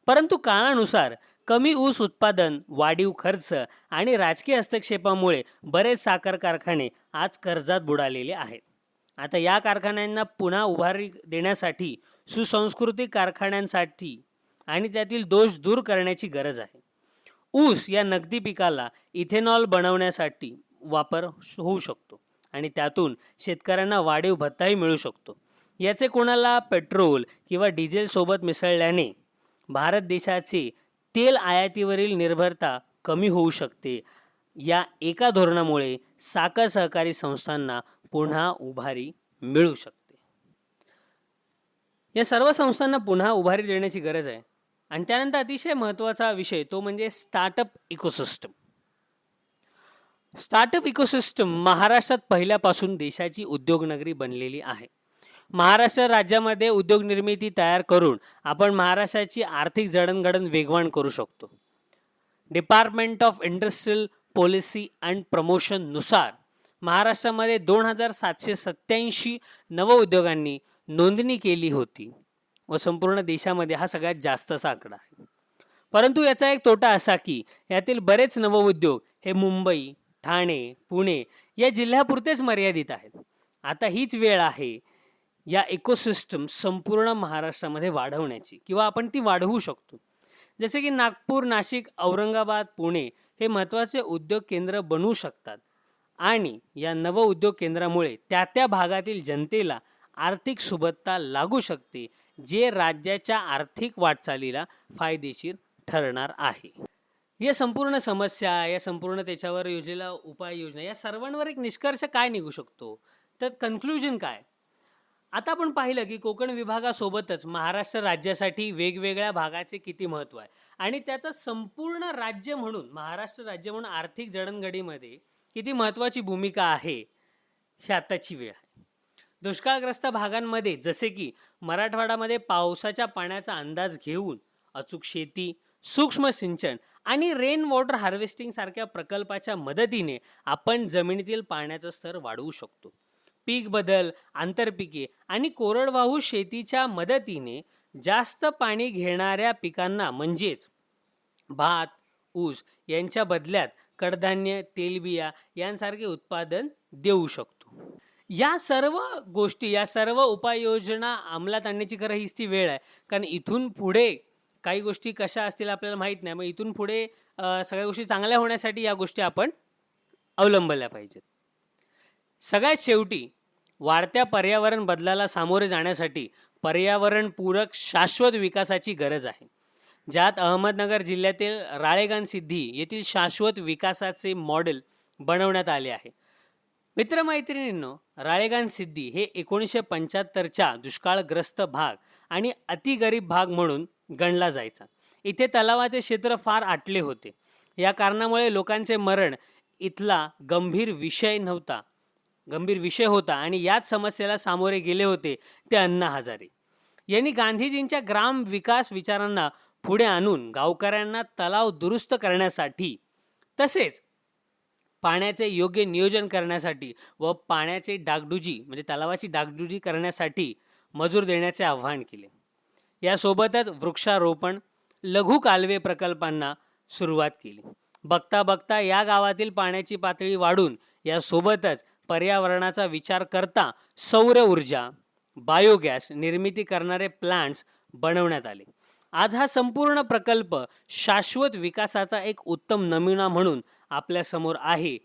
परंतु काळानुसार कमी ऊस उत्पादन, वाढीव खर्च आणि राजकीय हस्तक्षेपामुळे बरेच साखर कारखाने आज कर्जात बुडालेले आहेत. आता या कारखान्यांना पुन्हा उभारी देण्यासाठी सुसंस्कृतिक कारखान्यांसाठी आणि त्यातील दोष दूर करण्याची गरज आहे. ऊस या नगदी पिकाला इथेनॉल बनवण्यासाठी वापर होऊ शकतो आणि त्यातून शेतकऱ्यांना वाढीव भत्ताही मिळू शकतो. याचे कोणाला पेट्रोल किंवा डिझेल सोबत मिसळल्याने भारत देशाची तेल आयातीवरील निर्भरता कमी होऊ शकते. या एका धोरणामुळे साखर सहकारी संस्थांना पुन्हा उभारी मिळू शकते. या सर्व संस्थांना पुन्हा उभारी देण्याची गरज आहे. आणि त्यानंतर अतिशय महत्त्वाचा विषय तो म्हणजे स्टार्टअप इकोसिस्टम. स्टार्टअप इकोसिस्टम महाराष्ट्रात पहिल्यापासून देशाची उद्योगनगरी बनलेली आहे. महाराष्ट्र राज्यामध्ये उद्योग निर्मिती तयार करून आपण महाराष्ट्राची आर्थिक जडणघडण वेगवान करू शकतो. Department of industrial policy and प्रमोशननुसार महाराष्ट्रामध्ये 2787 नवउद्योगांनी नोंदणी केली होती व संपूर्ण देशामध्ये हा सगळ्यात जास्तचा आकडा आहे. परंतु याचा एक तोटा असा की यातील बरेच नवउद्योग हे मुंबई, ठाणे, पुणे या जिल्ह्यापुरतेच मर्यादित आहेत. आता हीच वेळ आहे या इकोसिस्टम संपूर्ण महाराष्ट्रामध्ये वाढवण्याची किंवा आपण ती वाढवू शकतो. जसे की नागपूर, नाशिक, औरंगाबाद, पुणे हे महत्त्वाचे उद्योग केंद्र बनवू शकतात आणि या नव उद्योग केंद्रामुळे त्या त्या भागातील जनतेला आर्थिक सुबत्ता लागू शकते, जे राज्याच्या आर्थिक वाटचालीला फायदेशीर ठरणार आहे. या संपूर्ण समस्या, या संपूर्ण त्याच्यावर योजलेला उपाययोजना या सर्वांवर एक निष्कर्ष काय निघू शकतो, तर कन्क्लुजन काय? आता आपण पाहिलं की कोकण विभागासोबतच महाराष्ट्र राज्यासाठी वेगवेगळ्या भागाचे किती महत्त्व आहे आणि त्याचं संपूर्ण राज्य म्हणून, महाराष्ट्र राज्य म्हणून आर्थिक जडणघडीमध्ये किती महत्त्वाची भूमिका आहे ही आताची वेळ आहे. दुष्काळग्रस्त भागांमध्ये जसे की मराठवाड्यामध्ये पावसाच्या पाण्याचा अंदाज घेऊन अचूक शेती, सूक्ष्म सिंचन आणि रेन वॉटर हार्वेस्टिंग सारख्या प्रकल्पाच्या मदतीने आपण जमिनीतील पाण्याचं स्तर वाढवू शकतो. पीक बदल, आंतरपिके आणि कोरडवाहू शेतीच्या मदतीने जास्त पाणी घेणाऱ्या पिकांना म्हणजेच भात, ऊस यांच्या बदल्यात कडधान्य, तेलबिया यांसारखे उत्पादन देऊ शकतो. या सर्व गोष्टी, या सर्व उपाययोजना अंमलात आणण्याची खरं हीच ती वेळ आहे. कारण इथून पुढे काही गोष्टी कशा असतील आपल्याला माहीत नाही. मग इथून पुढे सगळ्या गोष्टी चांगल्या होण्यासाठी या गोष्टी आपण अवलंबल्या पाहिजेत. सगळ्यात शेवटी वाढत्या पर्यावरण बदलाला सामोरे जाण्यासाठी पर्यावरणपूरक शाश्वत विकासाची गरज आहे, ज्यात अहमदनगर जिल्ह्यातील राळेगणसिद्धी येथील शाश्वत विकासाचे मॉडेल बनवण्यात आले आहे. मित्रमैत्रिणींनो, राळेगणसिद्धी हे 1975च्या दुष्काळग्रस्त भाग आणि अतिगरीब भाग म्हणून गणला जायचा. इथे तलावाचे क्षेत्र फार आटले होते. या कारणामुळे लोकांचे मरण इथला गंभीर विषय होता आणि याच समस्येला सामोरे गेले होते ते अण्णा हजारे यांनी गांधीजींच्या ग्राम विकास विचारांना पुढे आणून गावकऱ्यांना तलाव दुरुस्त करण्यासाठी तसेच पाण्याचे योग्य नियोजन करण्यासाठी व पाण्याचे डागडुजी म्हणजे तलावाची डागडुजी करण्यासाठी मजूर देण्याचे आवाहन केले. यासोबतच वृक्षारोपण, लघु कालवे प्रकल्पांना सुरुवात केली. बघता बघता या गावातील पाण्याची पातळी वाढून यासोबतच पर्यावरणाचा विचार करता सौर ऊर्जा, बायोगॅस निर्मिती करणारे प्लांट्स बनवण्यात आले. आज हा संपूर्ण प्रकल्प शाश्वत विकासाचा एक उत्तम नमुना म्हणून आपल्यासमोर आहे.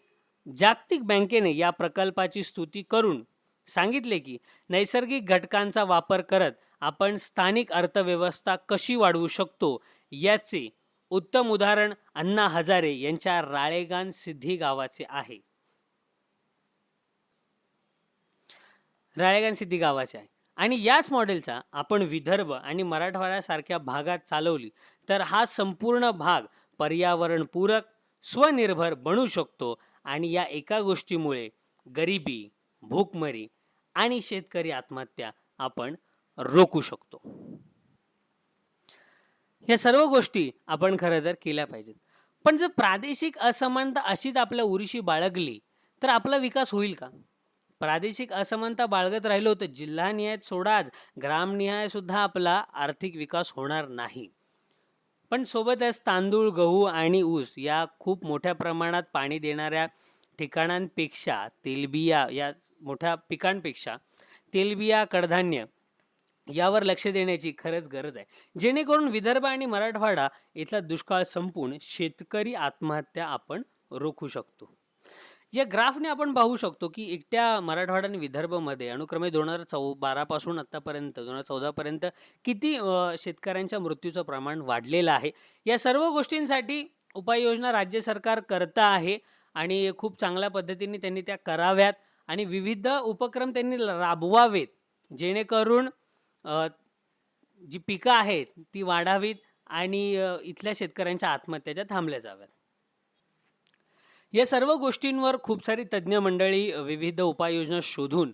जागतिक बँकेने या प्रकल्पाची स्तुती करून सांगितले की नैसर्गिक घटकांचा वापर करत आपण स्थानिक अर्थव्यवस्था कशी वाढवू शकतो याचे उत्तम उदाहरण अण्णा हजारे यांच्या राळेगणसिद्धी गावाचे आहे. आणि याच मॉडेलचा आपण विदर्भ आणि मराठवाड्यासारख्या भागात चालवली तर हा संपूर्ण भाग पर्यावरणपूरक, स्वनिर्भर बनू शकतो आणि या एका गोष्टीमुळे गरिबी, भूकमरी आणि शेतकरी आत्महत्या आपण रोखू शकतो. या सर्व गोष्टी आपण खरं तर केल्या पाहिजेत. पण जर प्रादेशिक असमानता अशीच आपल्या उरीशी बाळगली तर आपला विकास होईल का? प्रादेशिक असमानता बाळगत राहिलो तर जिल्हानिहाय सोडाच ग्रामनिहाय सुद्धा आपला आर्थिक विकास होणार नाही. पण सोबतच तांदूळ, गहू आणि ऊस या खूप मोठ्या प्रमाणात पाणी देणाऱ्या ठिकाणांपेक्षा तेलबिया या मोठ्या पिकांपेक्षा तेलबिया, कडधान्य यावर लक्ष देण्याची खरंच गरज आहे, जेणेकरून विदर्भ आणि मराठवाडा इथला दुष्काळ संपून शेतकरी आत्महत्या आपण रोखू शकतो. या ग्राफने आपण पाहू शकतो की एकट्या मराठवाडा आणि विदर्भमध्ये अनुक्रमे 2012 पासून आतापर्यंत 2014 पर्यंत किती शेतकऱ्यांच्या मृत्यूचं प्रमाण वाढलेलं आहे. या सर्व गोष्टींसाठी उपाययोजना राज्य सरकार करतं आहे आणि खूप चांगल्या पद्धतीने त्यांनी त्या कराव्यात आणि विविध उपक्रम त्यांनी राबवावेत, जेणेकरून जी पिकं आहेत ती वाढावीत आणि इथल्या शेतकऱ्यांच्या आत्महत्या ज्या थांबल्या जाव्यात. या सर्व गोष्टींवर खूप सारी तज्ज्ञ मंडळी विविध उपाययोजना शोधून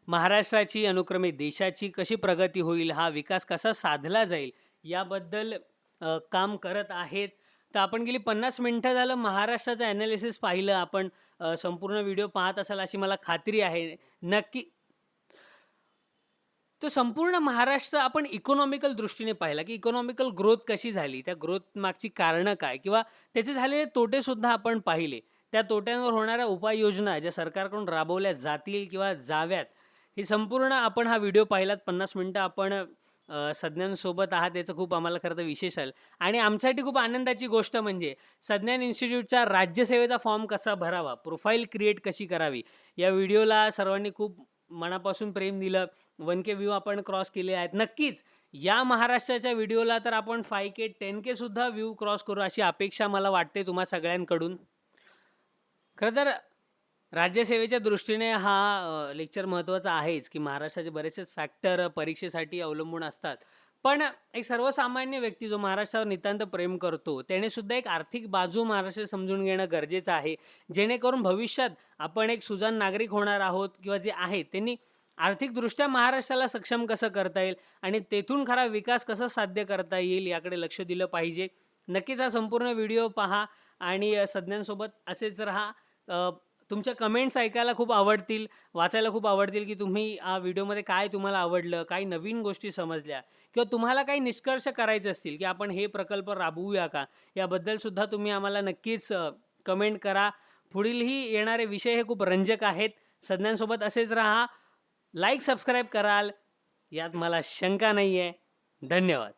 महाराष्ट्राची अनुक्रमे देशाची कशी प्रगती होईल, हा विकास कसा साधला जाईल याबद्दल काम करत आहेत. तर आपण गेली 50 मिनिटं झालं महाराष्ट्राचं ॲनालिसिस पाहिलं. आपण संपूर्ण व्हिडिओ पाहत असाल अशी मला खात्री आहे. नक्की तो संपूर्ण महाराष्ट्र आपण इकॉनॉमिकल दृष्टीने पाहिला की इकॉनॉमिकल ग्रोथ कशी झाली, त्या ग्रोथ मागची कारणं काय किंवा त्याचे झालेले तोटेसुद्धा आपण पाहिले. त्या तोट्यांवर होणाऱ्या उपाययोजना ज्या सरकारकडून राबवल्या जातील किंवा जाव्यात, हे संपूर्ण आपण हा व्हिडिओ पाहिलात. 50 मिनिटं आपण सज्ञांसोबत आहात, याचं खूप आम्हाला खरं तर विशेष आहे. आणि आमच्यासाठी खूप आनंदाची गोष्ट म्हणजे सज्ञान इन्स्टिट्यूटच्या राज्यसेवेचा फॉर्म कसा भरावा, प्रोफाईल क्रिएट कशी करावी, या व्हिडिओला सर्वांनी खूप मनापासून प्रेम दिलं. 1K व्ह्यू आपण क्रॉस केले आहेत. नक्कीच या महाराष्ट्राच्या व्हिडिओला तर आपण 5K 10K सुद्धा व्ह्यू क्रॉस करू अशी अपेक्षा मला वाटते तुम्हा सगळ्यांकडून. खरं तर राज्यसेवेच्या दृष्टीने हा लेक्चर महत्त्वाचा आहेच की महाराष्ट्राचे बरेचसे फॅक्टर परीक्षेसाठी अवलंबून असतात. पण एक सर्वसामान्य व्यक्ती जो महाराष्ट्रावर नितांत प्रेम करतो त्याने सुद्धा एक आर्थिक बाजू महाराष्ट्र समजून घेणं गरजेचं आहे, जेणेकरून भविष्यात आपण एक सुजाण नागरिक होणार आहोत किंवा जे आहेत त्यांनी आर्थिकदृष्ट्या महाराष्ट्राला सक्षम कसं करता येईल आणि तेथून खरा विकास कसा साध्य करता येईल याकडे लक्ष दिलं पाहिजे. नक्कीच हा संपूर्ण व्हिडिओ पहा आणि सज्ञांसोबत असेच राहा. तुमच्या कमेंट्स ऐकायला खूप आवडतील, वाचायला खूप आवडतील की तुम्ही व्हिडिओमध्ये काय तुम्हाला आवडलं, काही नवीन गोष्टी समजल्या किंवा तुम्हाला काही निष्कर्ष करायचे असतील की आपण हे प्रकल्प राबवूया का, याबद्दलसुद्धा तुम्ही आम्हाला नक्कीच कमेंट करा. पुढीलही येणारे विषय हे खूप रंजक आहेत. सज्ञांसोबत असेच राहा. लाईक सबस्क्राईब कराल यात मला शंका नाही आहे. धन्यवाद.